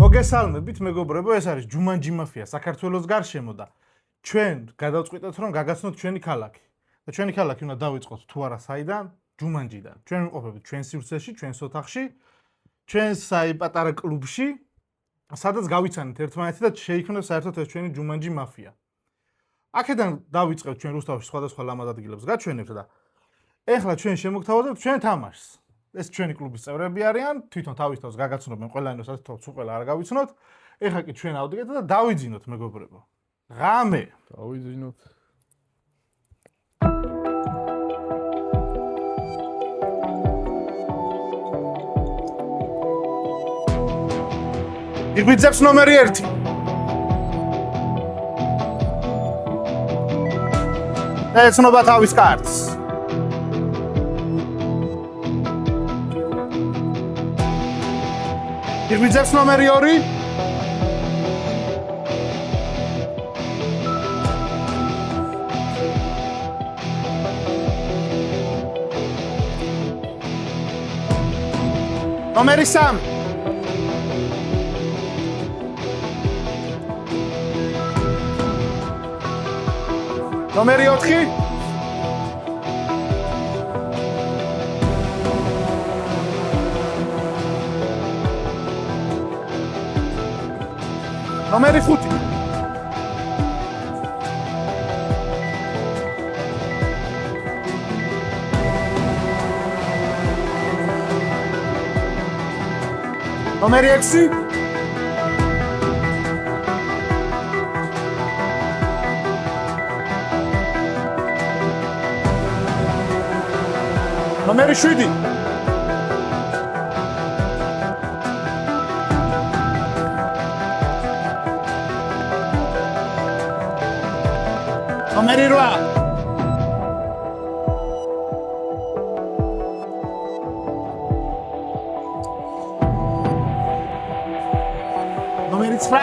მოგესალმებით მეგობრებო, ეს არის ჯუმანჯი მაფია საქართველოს გარშემო და ჩვენ გადავწყვიტეთ რომ გაგაცნოთ ჩვენი ქალაქი. და ჩვენი ქალაქი უნდა დავიწყოთ თუ არა საიდან? ჯუმანჯიდან. ჩვენ ვიმყოფებით ჩვენ სივრცეში, ჩვენს ოთახში, ჩვენს პატარა კლუბში, სადაც გავიცანით ერთმანეთი და შეიქმნეს საერთოდ ეს ჩვენი ჯუმანჯი მაფია. აქედან დავიწყებთ ჩვენ რუსთავში სხვადასხვა ლამად ადგილებს გაჩვენებთ და ეხლა ჩვენ შემოგთავაზებთ ჩვენ თამაშს. ეს ჩვენი კლუბის წევრები არიან, თვითონ თავის თავს გაგაცნობენ ყველანი თავს უყველა არ გავიცნოთ. ეხლა კი ჩვენ ავდგეთ და დავიძინოთ მეგობრებო. ღამე. დავიძინოთ. იგვიძებს ნომერი 1. ეცნობა თავის კარტს. იგვიძებს ნომერი 2. ნომერი 3. ნომერი 4. ნომერი 5. ნომერი 6. ნომერი 7. ნომერი 8. ნომერი 9.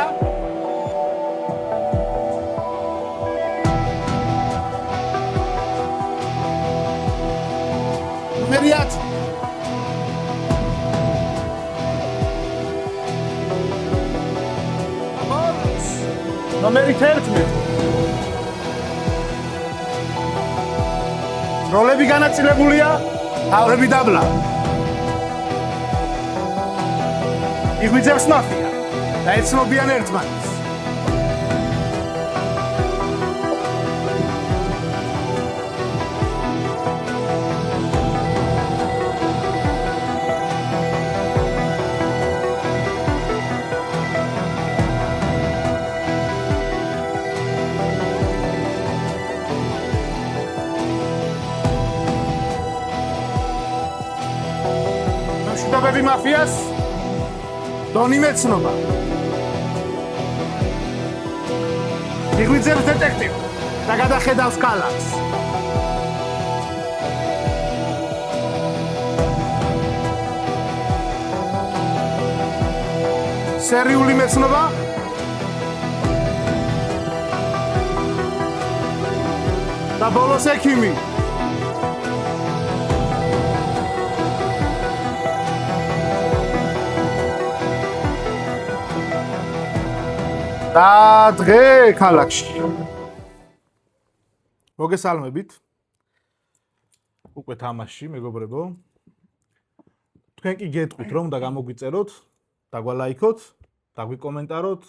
ნომერი 10. ნომერი 11. როლები განაწილებულია, თავები დაბლა. იგვიძებს მაფია და ეცნობიან ერთმანეთს. მშვიდობები მაფიას, დონი მეცნობა. იგვიძებს დეტექტივი და გადახედავს ქალაქს. სერიული მეცნობა. და ბოლოს ექიმი. და დღე ქალაქში. მოგესალმებით. უკვე თამაში, მეგობრებო. თქვენ კი გეტყვით რომ და გამოგვიწეროთ, დაგვალაიქოთ, დაგვიკომენტაროთ.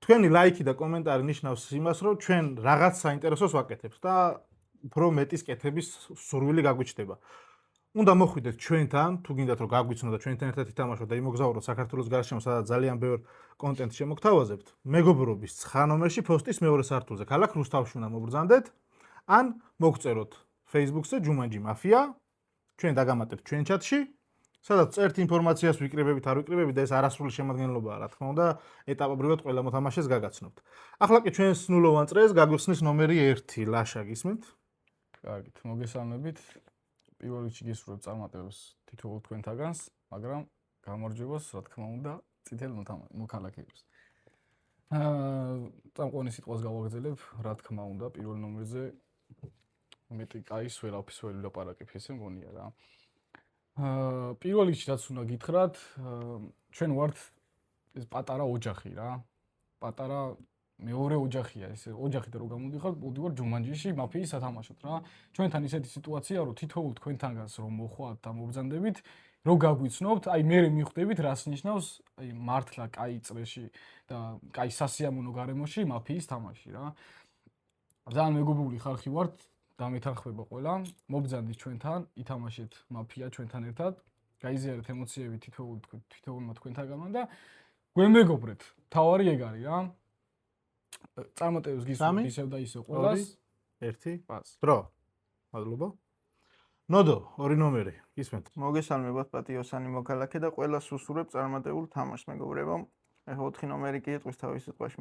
თქვენი ლაიქი და კომენტარი ნიშნავს იმას, რომ ჩვენ რაღაც საინტერესოს ვაკეთებთ და უფრო მეტის კეთების სურვილი გაგვიჩნდება. უნდა მოხვიდეთ ჩვენთან, თუ გინდათ რომ გაგვიცნოთ და ჩვენთან ერთად ითამაშოთ და იმოგზაუროთ საქართველოს გარშემო, სადაც ძალიან ბევრ კონტენტს შემოგთავაზებთ. მეგობრობის 9 ნომერში პოსტის მეორე სართულზე. ქალაქ რუსთავში უნდა მობრძანდეთ, ან მოგწეროთ Facebook-ზე ჯუმანჯი მაფია. ჩვენ დაგამატებთ ჩვენ ჩატში, სადაც წერთ ინფორმაციას ვიკრიბებით, არ ვიკრიბებით და ეს არასრული შემადგენლობაა, რა თქმა უნდა, ეტაპობრივად ყველა მოთამაშეს გაგაცნობთ. ახლა კი ჩვენს ნულოვან წრეს გაგვიხსნის ნომერი 1, ლაშა გისმენთ? კარგით, მოგესალმებით. პირველ რიგში გისურვებ წარმატებას თითოეულ თქვენთაგანს, მაგრამ გამარჯვებას, რა თქმა უნდა, წითელ მოქალაქეებს. წამყვანი სიტყვას გავაგრძელებ, რა თქმა უნდა, პირველ ნომერზე მეტი კაის ვერაფერს ვერ ვილაპარაკებ, ესე მგონია რა. პირველ რიგში რაც უნდა გითხრათ, ჩვენ ვართ ეს პატარა ოჯახი რა. პატარა მეორე ოჯახია ეს ოჯახით რო გამოდიხარ, მოდივარ ჯუმანჯიში მაფიის სათამაშოდ რა. ჩვენთან ისეთი სიტუაცია რომ თითოეულ თქვენთანგანს რომ მოხვათ და მობრძანდებით, რო გაგვიცნობთ, აი მე მიხვდებით რას ნიშნავს აი მართლა კაი წრეში და კაი სასიამოვნო გარემოში მაფიის თამაში რა. ძალიან მეგობრული ხალხი ვართ, დამეთანხმება ყველა, მობრძანდით ჩვენთან, ითამაშეთ მაფია ჩვენთან ერთად, გაიზიარეთ ემოციები თითოეულმა თქვენთაგანმა და გვემეგობრეთ. თავარი ეგ არის რა. წარმატებებს გისურვებთ ისევ და ისევ ყველას. 1 პას. დრო. მადლობა. ნოდო, 2 ნომერი. გისმენთ. მოგესალმებათ პატიოსანი მოქალაქე და ყველას უსურვებ წარმატებულ თამაშს მეგობრებო. მე 4 ნომერი კი იტყვის თავის სიტყვაში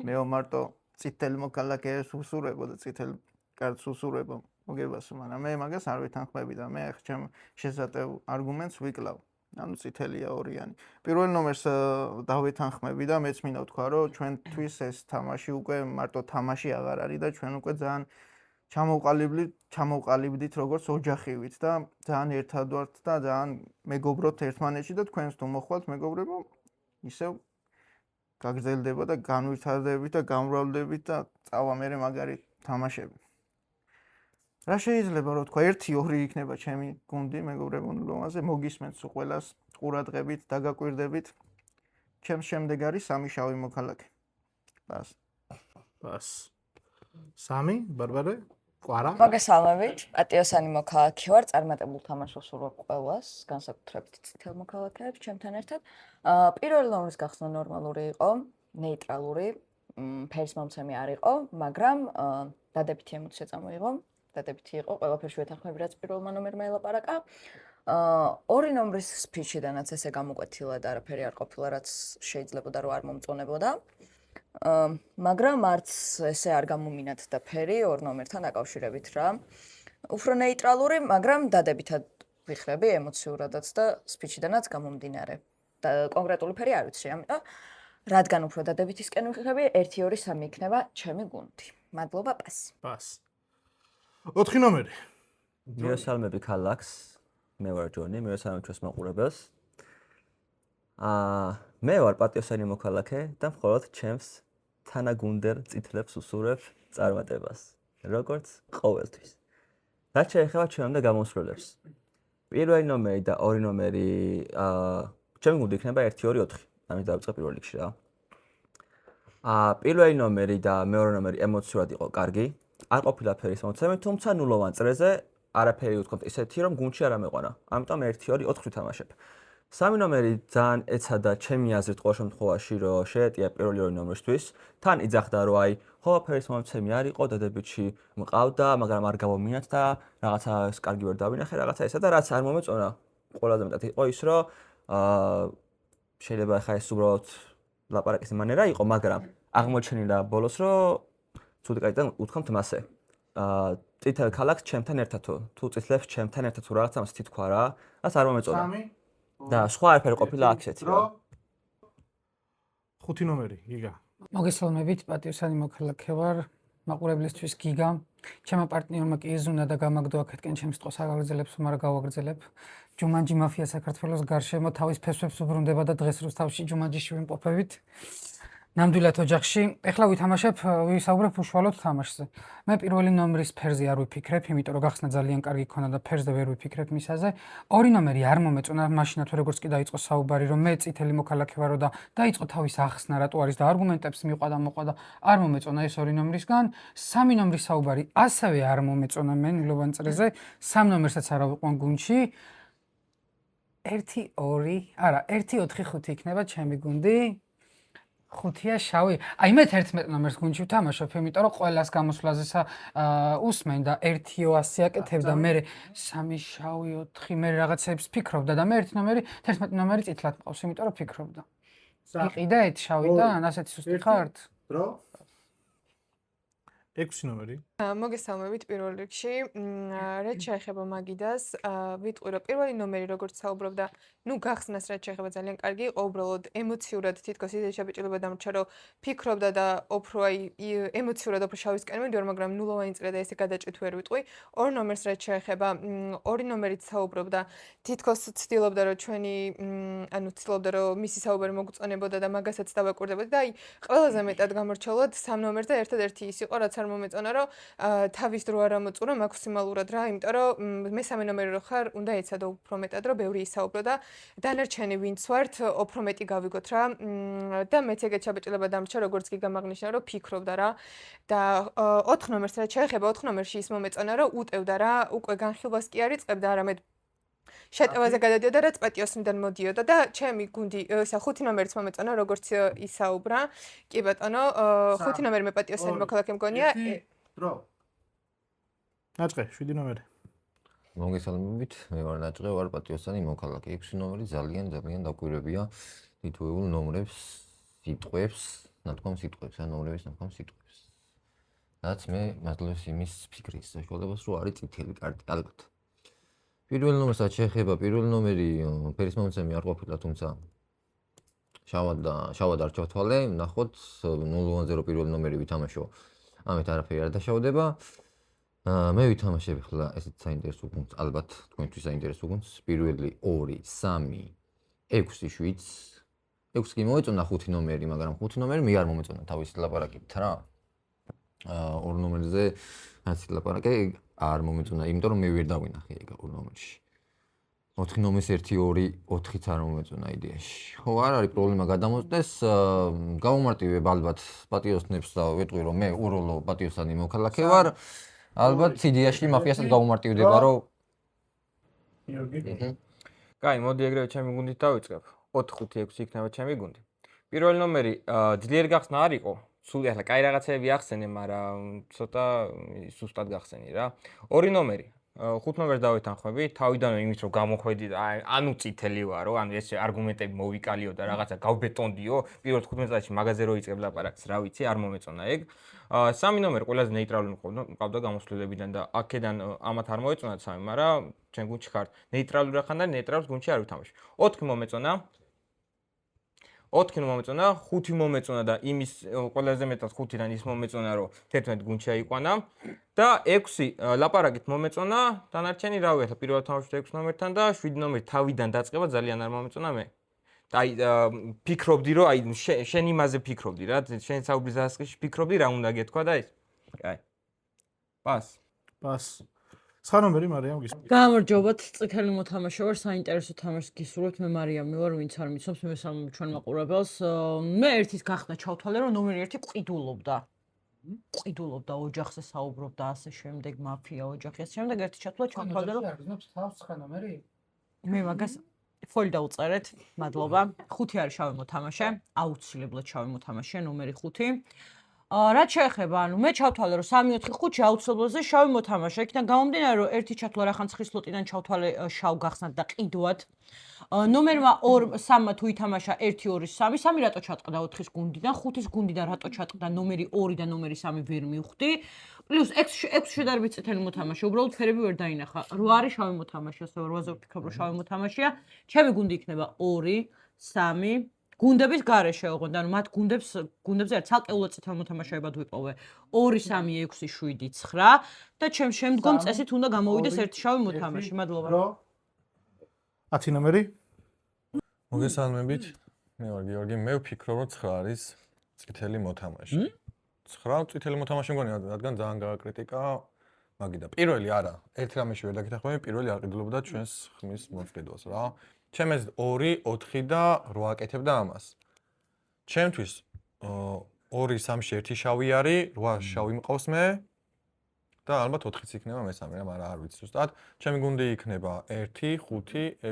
მე მარტო წითელ მოქალაქეებს უსურვებო და წითელ კარტს უსურვებო. მოგებასო, მაგრამ მე მაგას არ ვითანხმები და მე ახლა ჩემ შესატევ არგუმენტს ვიკლავ. ანუ წითელია ორიანი. პირველ ნომერს დავითანხმები და მეც მინდა ვთქვა, რომ ჩვენთვის ეს თამაში უკვე მარტო თამაში აღარ არის და ჩვენ უკვე ძალიან ჩამოვყალიბდით როგორც ოჯახივით და ძალიან ერთად ვართ და ძალიან მეგობრობთ ერთმანეთში და თქვენს თუ მოხვალთ მეგობრებო, ისევ გაგრძელდება და განვითარდებით და გამრავლდებით და წავა მერე მაგარი თამაშები. რა შეიძლება რომ თქვა 1-2 იქნება ჩემი გუნდი მეგობრებო ნულოვანზე მოგისმენთ სულ ყველას ყურადღებით დაგაკვირდებით ჩემს შემდეგ არის 3 შავი მოქალაქე პას 3 ბარბარე ყვარა მოგესალმებით პატიოსანი მოქალაქე ვარ წარმატებულ თამაშს უსურვებ ყველას განსაკუთრებით წითელ მოქალაქეებს ჩემთან ერთად პირველ ნომერს გახსნა ნორმალური იყო ნეიტრალური ფერის მომცემი არ იყო მაგრამ დადებითი ემოცია წამოიღო დადებითი იყო ყველაფერში ვეთანხმები რაც პირველმა ნომერმა ელაპარაკა ორი ნომრის სპიჩიდანაც ესე გამოკვეთილა და არაფერი არ ყოფილა რაც შეიძლებოდა რომ არ მომწონებოდა მაგრამ არც ესე არ გამომინათ და ფერი ორ ნომერთან დაკავშირებით რა. უფრო ნეიტრალური, მაგრამ დადებითად ვიხრები ემოციურადაც და სპიჩიდანაც გამომდინარე. და კონკრეტული ფერი არ ვიცი, ამიტომ რადგან უფრო დადებითისკენ ვიხრები, 1 2 3 იქნება ჩემი გუნდი. მადლობა, პას. პას. 4 ნომერი. მივესალმები ქალაქს. მე ვარ ჯონი, მივესალმებ ჩვენს მაყურებელს. მე ვარ პატიოსანი მოქალაქე და მხოლოდ ჩემს თანაგუნდელ წითლებს უსურვებ წარმატებას, როგორც ყოველთვის. რაც შეეხება ჩვენამდე გამოსვლელებს. პირველი ნომერი და ორი ნომერი ჩემი გუნდი იქნება 1 2 4. ამით დავიწყე პირველ რიგში რა. პირველი ნომერი და მეორე ნომერი ემოციურად იყო კარგი. არ ყოფილა ფერის მომცემი, თუმცა ნულოვან წრეზე არაფერი უთქვამთ ისეთი, რომ გუნდში არ ამეყვანა. ამიტომ 1 2 4 ვთამაშებ. 3 ნომერი ძალიან ეცადა ჩემი აზრით ყოველ შემთხვევაში რომ შეეტია პირველი ორი ნომრისთვის. თან იძახდა რომ აი ხო ფერის მომცემი არ იყო დადებითში მყავდა, მაგრამ არ გამომინათ და რაღაცა ეს კარგი ვერ დავინახე, რაღაცა ესა და რაც არ მომეწონა. ყველაზე მეტად იყო ის რომ შეიძლება ხა ეს უბრალოდ ლაპარაკის მანერა იყო, მაგრამ აღმოჩენილა ბოლოს რომ ცუდი კაიდან უთქვამთ მასე. წითელ ქალაქს ჩემთან ერთად თუ წითლებს ჩემთან ერთად თუ რაღაცა მასეთი თქვა რა, რაც არ მომეწონა. 3 და სხვა არაფერი ყოფილა აქ ესეთი რა. 5 ნომერი, გიგა. მოგესალმებით, პატიოსანი მოქალაქე ვარ, მაყურებლისთვის გიგა. ჩემო პარტნიორმა კი იზუნა და გამაგდო აქეთკენ ჩემს თავს აგაგრძელებს, მაგრამ გავაგრძელებ. ჯუმანჯი მაფია საქართველოს გარშემო თავის ფესვებს უბრუნდება და დღეს რუსთავში ჯუმანჯიში ვიმყოფებით. ნამდვილად ოჯახში. ეხლა ვისაუბრებ უშუალოდ თამაშზე. მე პირველი ნომრის ფერზე არ ვიფიქრებ, იმიტომ რომ გახსნა ძალიან კარგი ქონა და ფერზე ვერ ვიფიქრებ მისაზე. ორი ნომერი არ მომეწონა, მაშინაც როგორც კი დაიწყო საუბარი, რომ მე წითელი მოქალაქე ვარო და დაიწყო თავის ახსნა რატო არის და არგუმენტებს მიყვა და მოყვა და არ მომეწონა ეს ორი ნომრისგან. 3 ნომრის საუბარი ასევე არ მომეწონა მე ნულოვან წრეზე. 3 ნომერსაც არ ავიყვან გუნდში. 1 2 არა 1 4 5 იქნება ჩემი გუნდი. 5-ია შავი. აი მე 11 ნომერს გუნდში ვთამაშობ, იმიტომ რომ ყველას გამოსვლაზე უსმენ და 1-ო ასე აკეთებ და მე 3 შავი 4 მე რაღაცებს ფიქრობდა და მე 11 ნომერი წითლად მყავს, იმიტომ რომ ფიქრობდა. იყიდეთ შავიდან, ასეთი სუსტი ხართ? დრო. 6 ნომერი. მოგესალმებით პირველ რიგში. რაც შეეხება მაგიდას, ვიტყვი რომ პირველი ნომერი როგორც საუბრობდა, გახსნას რაც შეეხება ძალიან კარგი იყო, უბრალოდ ემოციურად თითქოს ისე შეფიჭილება დამრჩა, რომ ფიქრობდა და უფრო ემოციურად უფრო შავისკენ მივიდა, მაგრამ ნულოვანი წრე და ესე გადაჭრით ვერ ვიტყვი. ორ ნომერს რაც შეეხება, ორი ნომერით საუბრობდა, თითქოს ცდილობდა რომ ცდილობდა რომ მისი საუბარი მოგწონებოდა და მაგასაც დავაკვირდებოდი და ყველაზე მეტად გამორჩეულად სამ ნომერზე ერთადერთი ის იყო, რაც არ მომეწონა, რომ თავის დრო არ ამოწურა მაქსიმალურად რა, იმიტომ რომ მესამე ნომერი რო ხარ, უნდა ეცადო უფრო მეტად, რომ ბევრი ისაუბრო და დანარჩენი ვინც ვართ, უფრო მეტი გავიგოთ რა. და მეც ეგეთ შაბეჭდილება დამრჩა, როგორც კი გამაღნიშნა, რომ ფიქრობდა რა. და 4 ნომერს რაც შეეხება, 4 ნომერში ის მომეწონა, რომ უტევდა რა, უკვე განხილვას კი არ იწყებდა, არამედ შეტევაზე გადადიოდა, რაც პატიოსნიდან მოდიოდა და ჩემი გუნდი, ისა 5 ნომერიც მომეწონა, როგორც ისაუბრა. კი ბატონო, 5 ნომერი მე პატიოსანი მოქალაქე მგონია. დრო. ნაჭყე, 7 ნომერი. მოგესალმებით, მე ვარ ნაჭყე, ვარ პატიოსანი მოქალაქე. 6 ნომერი ძალიან დაკვირვებია თითოეულ ნომრებს, სიტყვებს, ნათქვამ სიტყვებს, ან ნომრების ნათქვამ სიტყვებს. რაც მე მადლობს იმის ფიქრის საშუალებას, რომ არის წითელი კარტი, ალბათ. პირველ ნომერსაც შეეხება, პირველ ნომერი ფერის მომცემი არ ყოფილა, თუმცა შავად არ ჩავთვალე, ნახოთ 0-ზე რო პირველ ნომერი ვითამაშო. ამით არაფერი არ დაშავდება. მე ვითამაშებ ახლა ესეთ საინტერესო გუნდს, ალბათ თქვენთვის საინტერესო გუნდს. პირველი 2, 3, 6, 7. 6 კი მოეწონა 5 ნომერი, მაგრამ 5 ნომერი მე არ მომეწონა თავისი ლაპარაკით რა. 2 ნომერზე რაც ლაპარაკე არ მომეწონა, იმიტომ რომ მე ვერ დავინახე ეგ 2 ნომერში. 4 ნომერს 1, 2, 4-იც არ მომეწონა იდეაში. ხო, არ არის პრობლემა გადამოწდეს. გავუმარტივებ ალბათ პატიოსნებს და ვეტყვი რომ მე ურულო პატიოსანი მოქალაქე ვარ. ალბათ იდეაში მაფიასაც გავუმარტივდება რომ კაი, მოდი ეგრევე ჩემი გუნდით დავიწყებ. 4-5-6 იქნება ჩემი გუნდი. პირველი ნომერი ძლიერი გახსნა არ იყო. სულ ახლა კაი რაღაცები ახსენე, მაგრამ ცოტა სუსტად გახსენი რა. 2 ნომერი 5 ნომერს დავეთანხმები, თავიდანვე იმით რომ გამოხვედი და ანუ წითელი ვარო, ანუ ეს არგუმენტები მოვიკალიო და რაღაცა გავბეტონდიო, პირველ 15 წელში მაგაზე რო იწყებ ლაპარაკს, რა ვიცი, არ მომეწონა ეგ. 3 ნომერი ყველაზე ნეიტრალური მყავდა გამოსვლილებიდან და აქედან ამათ არ მოეწონათ 3, მაგრამ ჩვენ გუნდში ხართ ნეიტრალური ხან და ნეიტრალს გუნდში არ ვითამაშ. 4 მომეწონა. 4 მომეწონა, 5 მომეწონა და იმის ყველაზე მეტად 5-დან ის მომეწონა, რომ 11 გუნდში აიყვანა და 6 ლაპარაკით მომეწონა, დანარჩენი რავი, ახლა პირველად თამაშობ 6 ნომერთან და 7 ნომერი თავიდან დაწყება ძალიან არ მომეწონა მე. და აი ფიქრობდი, რომ აი შენ იმაზე ფიქრობდი რა, შენ საუბრის დასაწყისში ფიქრობდი რა უნდა გეთქვა და ეს. კაი. პას. 9 ნომერი მარიამ გისურვებთ. გამარჯობათ, წითელი მოთამაშე ვარ, საინტერესო თამაშს გისურვებთ. მე მარიამი ვარ, ვინც არ მიცნობს, მე მესალმები ჩვენ მაყურებელს. მე ერთის გახსნა ჩავთვალე, რომ ნომერი 1 ყიდულობდა. ყიდულობდა ოჯახზე, საუბრობდა ასე შემდეგ, მაფია ოჯახი. ასე შემდეგ ერთი ჩავთვალე, რომ არ გზნობს თავს 9 ნომერი? მე მაგას ფოლი დაუწერეთ, მადლობა. 5 არის შავი მოთამაშე, აუცილებლად შავი მოთამაშე, ნომერი 5. რაც შეეხება, მე ჩავთვალე, რომ 3-4-5 აუცილებლად შავი მოთამაშე. იქიდან გამომდინარე, რომ ერთი ჩათვალე რახან ცხრის სლოტიდან ჩავთვალე შავ გახსნათ და ყიდვად. ნომერმა 2-3 თუ ითამაშა 1-2-3, 3 რატო ჩატყდა 4-ის გუნდიდან, 5-ის გუნდიდან რატო ჩატყდა ნომერი 2 და ნომერი 3 ვერ მივხვდი. პლუს 6 შედარებით წითელი მოთამაშე, უბრალოდ ფერები ვერ დაინახა. 8 არის შავი მოთამაშე, ასე 8-ზე ვფიქრობ, რომ შავი მოთამაშეა. ჩემი გუნდი იქნება 2, 3 გუნდების გარეშე ოღონდ, ანუ მათ გუნდებზე ერთ ცალკეულად წითელ მოთამაშეებად ვიპოვე 2, 3, 6, 7, 9 და ჩემ შემდგომ წესით უნდა გამოვიდეს ერთი შავი მოთამაშე. მადლობა. 10 ნომერი. მოგესალმებით. მე ვარ გიორგი, მე ვფიქრობ, რომ 9 არის წითელი მოთამაშე. 9 წითელი მოთამაშე მგონია, რადგან ძალიან გააკრიტიკა მაგიდა. პირველი არა, ერთ რამეში ვერ დაგეთანხმები, პირველი არ ყიდულობდა ჩვენს ხმის მოწყდებას რა. ჩემს 2, 4 და 8 აკეთებდა ამას. ჩემთვის 2, 3-ში ერთი შავი არის, 8 შავი მყავს მე და ალბათ 4-იც იქნება მესამე, მაგრამ არ ვიცი ზუსტად. ჩემი გუნდი იქნება 1, 5,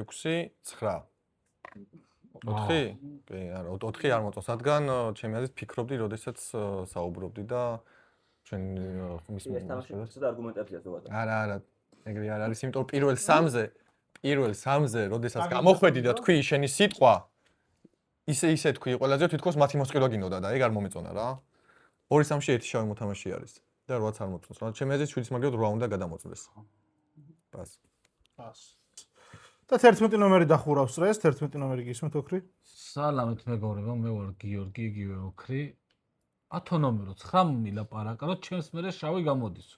6, 9. 4? კი, არა, 4 არ მოწონს, რადგან ჩემი აზრით ფიქრობდი, როდესაც საუბრობდი და ჩვენ ხმის მოწყდებას და არგუმენტებია ზოგადად. არა, ეგრე არ არის, იმიტომ პირველ 3-ზე, როდესაც გამოხვედი და თქვი შენი სიტყვა, ისე თქვი, ყველაზე თითქოს მათი მოსყიდვა გინდოდა და ეგ არ მომეწონა რა. 2-3-ში ერთი შავი მოთამაშე არის. და 8-ს არ მოწონს. მაგრამ ჩემი აზრით 7-ის მაგალითად 8 უნდა გადამოწდეს. პას. და 11 ნომერი დახურავს წრეს, 11 ნომერი გისმენთ ოქრი? სალამეთ მეგობრებო, მე ვარ გიორგი, იგივე ოქრი. 10 ნომერო 9 მილაპარაკაროთ, ჩემს მერე შავი გამოდის.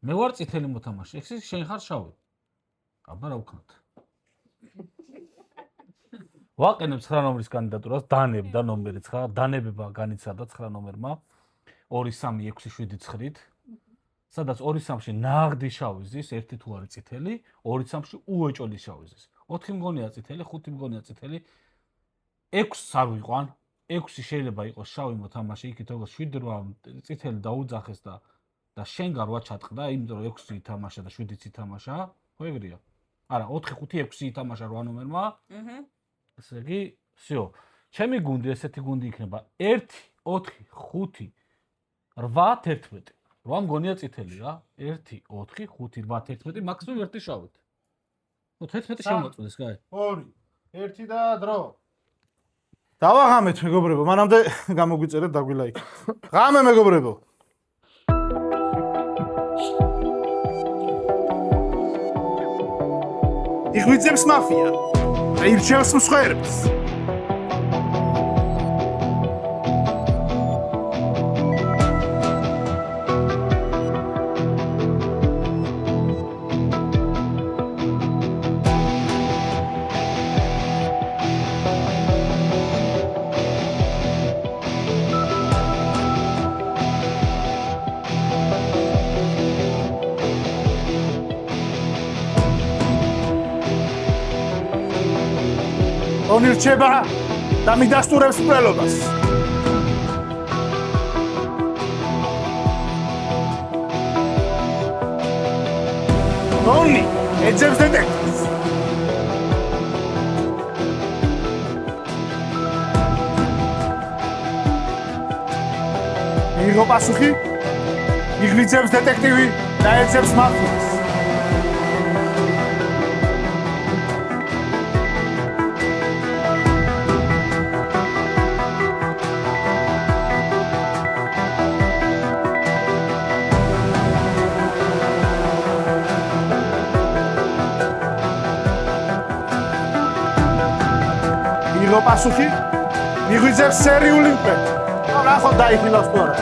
მე ვარ წითელი მოთამაშე, ეს შენ ხარ შავი. აბა რა ვქნათ? ვაყენებ 9 ნომრის კანდიდატურას, დანებ და ნომერი 9, დანებება განიცადა 9 ნომერმა 2 3 6 7 9-ით. სადაც 2 3-ში ნაღდი შავი ზის, ერთი თუ არის წითელი, 2 3-ში უეჭველი შავი ზის. 4 მგონია წითელი, 5 მგონია წითელი. 6 არ ვიყვან. 6 შეიძლება იყოს შავი მოთამაშე, იქით როგორც 7-8 წითელი დაუძახეს და შენგან 8 ჩატყდა, იმიტომ რომ 6 ითამაშა და 7-იც ითამაშა, ხო ეგრეა? არა, 4 5 6 ითამაშა 8 ნომერმა. ესე იგი, всё. ჩემი გუნდი ესეთი გუნდი იქნება 1 4 5 8 11. 8 მგონია წითელი რა. 1 4 5 8 11, მაქსიმუმ 1 შავით. ხო, 11 შემოწმდეს, კაი. 2 1 და დრო. დავაღამეთ მეგობრებო, მანამდე გამოგვიწერეთ დაგვილაიქეთ. ღამე მეგობრებო. იღვიძებს მაფია. აირჩევს მსხვერპლს. ონირჩება და მიდასტურებს მკვლელობას. ონი ეძებს დეტექტივს. მიიღო პასუხი, იგლიძებს დეტექტივი და ეძებს მაფიას. პასუხი მიღვიძებს სერიული მკვლელი. ნახოთ დაიხილავს თუ არა.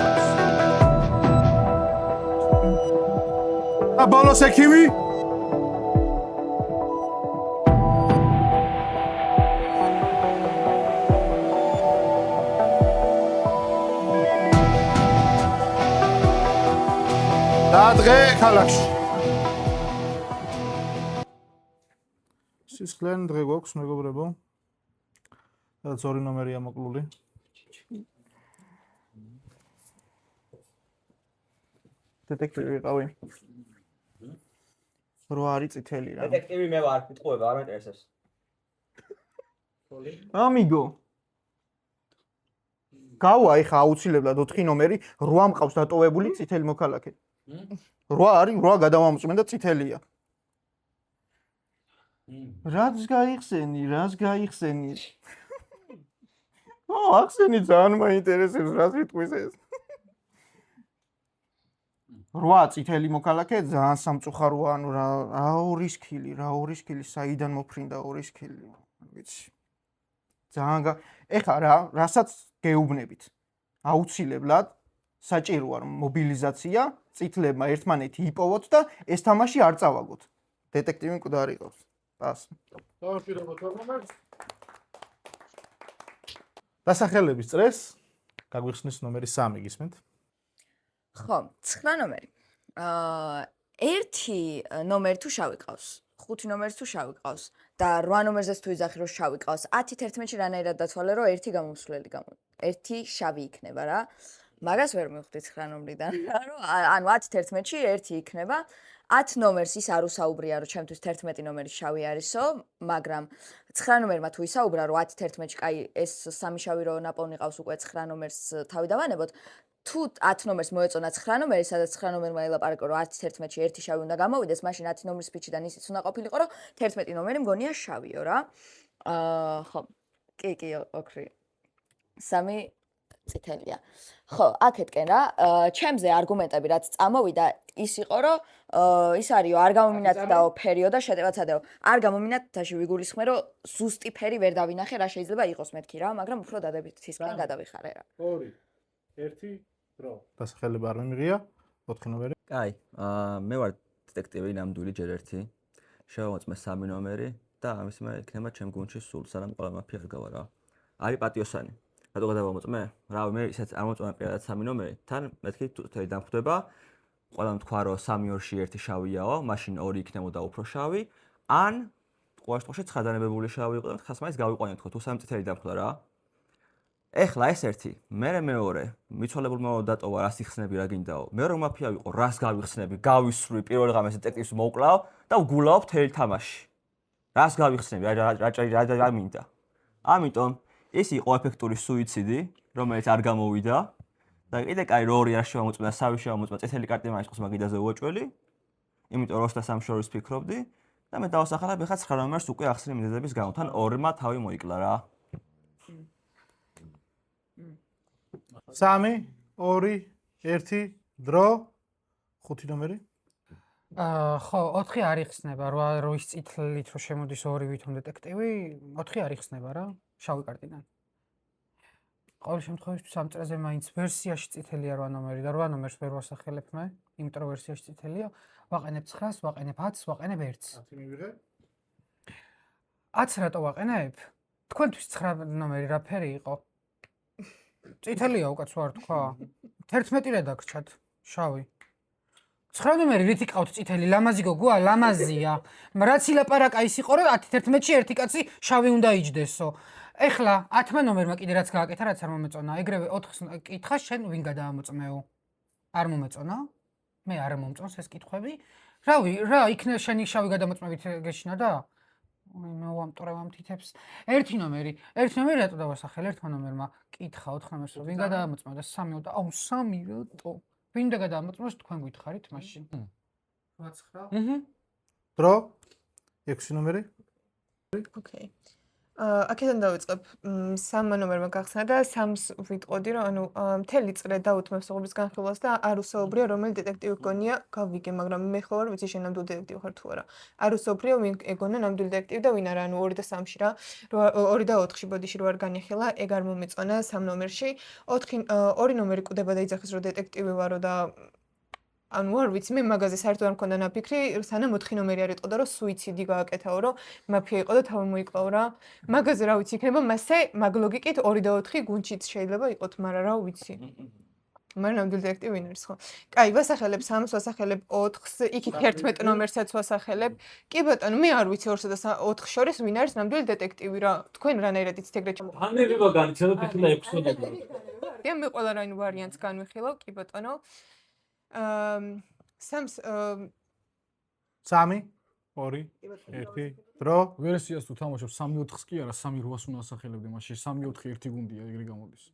და ბოლოს ექიმი და დღე ქალაქში. სისხლიანი დღე გვაქვს მეგობრებო. და 2 ნომერია მოკლული. დეტექტივი ვიყავი. 8 არის წითელი რა. დეტექტივი მე ვარ, მიტყუება, არ მეინტერესებს. ამიგო. გავა ეხა აუცილებლად 4 ნომერი 8 მყავს დატოვებული წითელი მოქალაქე. 8 არის, 8 გადავამოწმენ და წითელია. რაც გაიხსენი? ახსენი ძალიან მაინტერესებს რას ვიტყვის ეს. 8 წითელი მოქალაქე ძალიან სამწუხაროა, ანუ რა 2 სქილი, საიდან მოფრინდა 2 სქილი, ვიცი. ძალიან ეხა რასაც გეუბნებით. აუცილებლად საჭიროა მობილიზაცია, წითლებმა ერთმანეთი იპოვოთ და ეს თამაში არ წავაგოთ. დეტექტივი მკვდარი ყავს. პას. დასახელების წრეს გაგვიხსნის ნომერი 3 გისმენთ? ხო, 9 ნომერი. 1 ნომერი თუ შავი ყავს, 5 ნომერი თუ შავი ყავს და 8 ნომერზეც თუ იძახი რომ შავი ყავს, 10-11-ში რანაირად დათვალე რომ 1 გამომსვლელი 1 შავი იქნება რა. მაგას ვერ მივხვდი 9 ნომრიდან რა, რომ ანუ 10-11-ში 1 იქნება. 10 ნომერს ის არ უსაუბრია რომ ჩემთვის 11 ნომერი შავი არისო, მაგრამ 9 ნომერმა თუ ისაუბრა რომ 10-11-ში კაი ეს 3 შავი რო ნაპოვნი ყავს უკვე 9 ნომერს თავი დავანებოთ. თუ 10 ნომერს მოეწონა 9 ნომერი, სადაც 9 ნომერმა ელაპარაკა რომ 10-11-ში 1 შავი უნდა გამოვიდეს, მაშინ 10 ნომრის ფიჩიდან ისიც უნდა ყოფილიყო რომ 11 ნომერი მგონია შავიო რა. ხო. კი, ოქრი. 3 წითელია. ხო, აქეთკენ რა, ჩემზე არგუმენტები რაც წამოვიდა, ის იყო, რომ ის არისო, არ გამომინათდაო ფერიო და შეტევაცადაო. არ გამომინათდაში ვიგულისხმე, რომ ზუსტი ფერი ვერ დავინახე, რა შეიძლება იყოს მეთქი რა, მაგრამ უფრო დადებითისგან გადავიხარე რა. 2 1 დრო. დასახელება არ მიმიღია. 4 ნომერი. კაი, მე ვარ დეტექტივი ნამდვილი ჯერ ერთი. შევამოწმე 3 ნომერი და ამის მე იქნება ჩემ გუნდში სულ, სანამ ყველა მაფია არ გავა რა. არის პატიოსანი. რატო გადავამოწმე? რავი, მე ისეთ არ მოწმე პირადად 3 ნომერი, თან მეთქი თუთელი დამხვდება. ყველა თქვა რომ 3-2-ში 1 შავიაო, მაშინ 2 იქნებოდა უფრო შავი, ან ყოველ შემთხვევაში ცხადანებებული შავი იყო და ხას მაინც გავიყვანეთ ხო, თუ 3 წითელი დამხვდა რა. ეხლა ეს ერთი, მე მეორე, მიცვალებულმა დატოვა რას იხსნები რა გინდაო. მე რომ მაფია ვიყო, რას გავიხსნები, გავისრვი პირველ ღამეს დეტექტივს მოვკლავ და ვგულავ მთელი თამაში. რას გავიხსნები, რა მინდა. ამიტომ ეს იყო ეფექტური სუიციდი, რომელიც არ გამოვიდა. და კიდე კაი რორი არ შევამოწმე და სავი შევამოწმე, წითელი კარტი მაინც ყოს მაგიდაზე უაჭველი. იმიტომ რომ 2 და 3 შორის ფიქრობდი და მე დავასახელებ ეხლა 9 ნომერს უკვე ახსნე მიზეზების გამო, თან 2-მა თავი მოიკლა რა. 3 2 1 დრო. 5 ნომერი. ხო, 4 არ იხსნება, 8-ის წითლით რო შემოდის 2 ვითომ დეტექტივი, 4 არ იხსნება რა, შავი კარტიდან. ყოველ შემთხვევაში ამ წრეზე მაინც ვერსიაში წითელია 8 ნომერი და 8 ნომერს ვერ ვასახელებ მე, იმიტომ რომ ვერსიაში წითელია, ვაყენებ 9-ს, ვაყენებ 10-ს, ვაყენებ 1-ს. 10 მივიღე. 10 რატო ვაყენებ? თქვენთვის 9 ნომერი რა ფერი იყო? წითელია უკაც ვარ თქვა. 11 რედაქციად, შავი. 9 ნომერი რითი ყავთ წითელი, ლამაზი გოგოა, ლამაზია. რაც ილაპარაკა ის იყო, რომ 10-11-ში ერთი კაცი შავი უნდა იჯდესო. ეხლა 10 ნომერმა კიდე რაც გააკეთა, რაც არ მომეწონა, ეგრევე 4-ს კითხა შენ ვინ გადაამოწმეო? არ მომეწონა? მე არ მომწონს ეს კითხვები. რავი, რა, იქნება შენი შავი გადამოწმებით გეშინა და მე ვამტორებ ამ თითებს. 1 ნომერი რატო დავასახელ 1 ნომერმა? კითხა 4 ნომერს ვინ გადაამოწმეო და 3 და 3 რატო? ვინ და გადაამოწმოს თქვენ გითხარით მაშინ? 8-9. დრო. 6 ნომერი. ოკეი. აქედან დავიწყებ. 3 ნომერმა გახსნა და 3-ს ვიტყოდი, რომ ანუ მთელი წრე დაუთმევ სოღობის განხილვას და არ უსაუბრია რომელი დეტექტივი გონია გავიგე, მაგრამ მე ხო ვარ ვიცი შენ ნამდვილი დეტექტივი ხარ თუ არა. არ უსაუბრია ვინ ეგონა ნამდვილი დეტექტივი და ვინ არა, ანუ 2 და 3-ში რა. 2 და 4-ში ბოდიში რო არ განიხილა, ეგ არ მომეწონა 3 ნომერში. 2 ნომერი კვდება და იძახის რომ დეტექტივი ვარო და ანუ არ ვიცი, მე მაგაზე საერთოდ არ მქონდა ნაფიქრი, სანამ 4 ნომერი არ იტყოდა, რომ სუიციდი გააკეთაო, რომ მაფია იყო და თავი მოიკლაო რა. მაგაზე რა ვიცი, იქნება მასე მაგ ლოგიკით 2 და 4 გუნჩიც შეიძლება იყოთ, მაგრამ რა ვიცი. მაგრამ ნამდვილი დეტექტივი ვინ არის ხო? კაი, ვასახელებ 3-ს, ვასახელებ 4-ს, იქით 11 ნომერსაც ვასახელებ. კი ბატონო, მე არ ვიცი 2 და 4 შორის ვინ არის ნამდვილი დეტექტივი რა. თქვენ რანაირად იცით ეგრეთ ჩემო. ანერება განიცადოთ ეხლა 6 ნომერი. დიახ, მე ყველა რაინ ვარიანტს განვიხილავ, კი ბატონო. 3-ს 3 2 1 დრო. ვერსიას თუ თამაშობ 3-4-ს კი არა, 3-8-ს უნდა ასახელებდე, მაშინ 3-4 1 გუნდია, ეგრე გამოდის.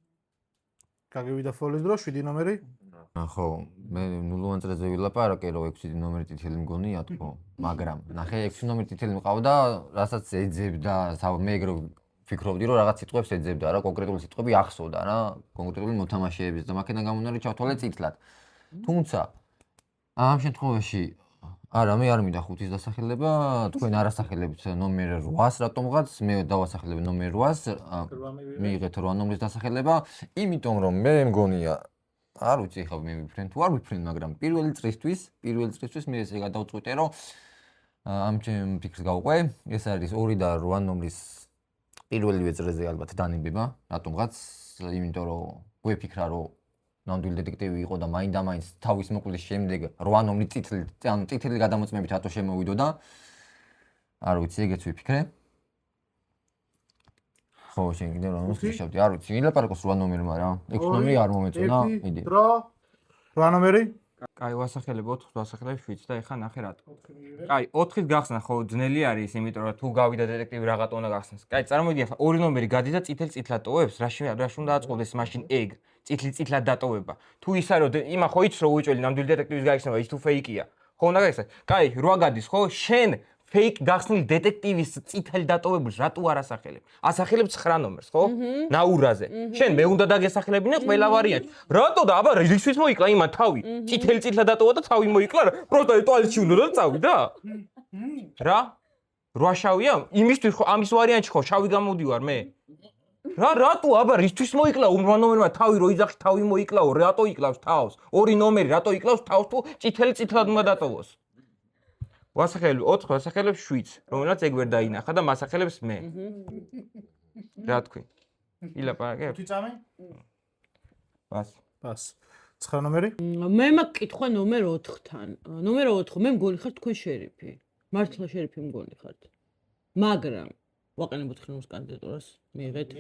გაგივიდა ფოლის დრო, 7 ნომერი. ხო, მე ნულოვან წრეზე ვილაპარაკე, რომ 6 ნომერი წითელი მგონია თქო, მაგრამ ნახე 6 ნომერი წითელი მყავდა, რასაც ეძებდა, მე ეგრე ვფიქრობდი, რომ რაღაც სიტყვებს ეძებდა რა, კონკრეტული სიტყვები ახსოვდა რა, კონკრეტული მოთამაშეების და მაქედან გამომდინარე ჩავთვალე წითლად. თუმცა ამ შემთხვევაში არა, მე არ მინდა 5-ის დასახელება, თქვენ არ ასახელებთ ნომერ 8-ს, რატომღაც მე დავასახელებ ნომერ 8-ს, მიიღეთ 8 ნომრის დასახელება, იმიტომ რომ მე მგონია, არ ვიცი ხა მე ვიფრენ თუ არ ვიფრენ, მაგრამ პირველი წრისთვის მე ესე გადავწყვიტე, რომ ამ ჩემ ფიქრს გავყვე, ეს არის 2 და 8 ნომრის პირველივე წრეზე ალბათ დანებება, რატომღაც, იმიტომ რომ გვეფიქრა, რომ ნამდვილი დეტექტივი იყო და მაინდა-მაინც თავის მოკვლის შემდეგ 8 ნომრი წითელი გადამოწმებით რატო შემოვიდო და არ ვიცი, ეგეც ვიფიქრე. ხო, შენ კიდევ რა მოსწრებდი, არ ვიცი, ილაპარაკოს 8 ნომერმა რა. 6 ნომერი არ მომეწონა, მიდი. დრო. 8 ნომერი. კაი, ვასახელებ 4-ს, ვასახელებ 7-ს და ეხლა ნახე რატო. კაი, 4-ის გახსნა ხო ძნელი არის, იმიტომ რომ თუ გავიდა დეტექტივი რაღაცა უნდა გახსნას. კაი, წარმოვიდი ახლა 2 ნომერი გადიდა წითელი წითლად ტოვებს, რაში უნდა აწყობდეს მაშინ ეგ. წითლად დატოვება. თუ ისა რომ იმა ხო იცი რომ უჭველი ნამდვილი დეტექტივის გაიხსნება, ის თუ ფეიკია. ხო უნდა გაიხსნა. კაი, 8 გადის ხო? შენ ფეიქ გახსნილი დეტექტივის წითელი დატოვებულს რატო არ ასახელებ? ასახელებ 9 ნომერს, ხო? ნაურაზე. შენ მე უნდა დაგესახელებინე ყველა ვარიანტი. რატო და აბა რისთვის მოიკლა იმან თავი? წითელი დატოვა და თავი მოიკლა რა? პროსტა ტუალეტში უნდა და წავიდა? რა? 8 შავია? იმისთვის ხო ამის ვარიანტში ხო შავი გამოდივარ მე? რატო აბა რისთვის მოიკლა უბრალო ნომერმა თავი რო იძახი თავი მოიკლაო რატო იკლავს თავს 2 ნომერი რატო იკლავს თავს თუ წითელად უნდა დატოვოს ვასახელებ 4 ვასახელებ 7 რომელსაც ეგ ვერ დაინახა და მასახელებს მე რა თქვი ილაპარაკებ 5 წამი ბას 9 ნომერი მე მაქვს კითხვა ნომერ 4-თან ნომერ 4 მე მგონი ხარ თქვენ შერიფი მართლა შერიფი მგონი ხართ მაგრამ ვაყენებოთ ხილოს კანდიდატურას მიიღეთ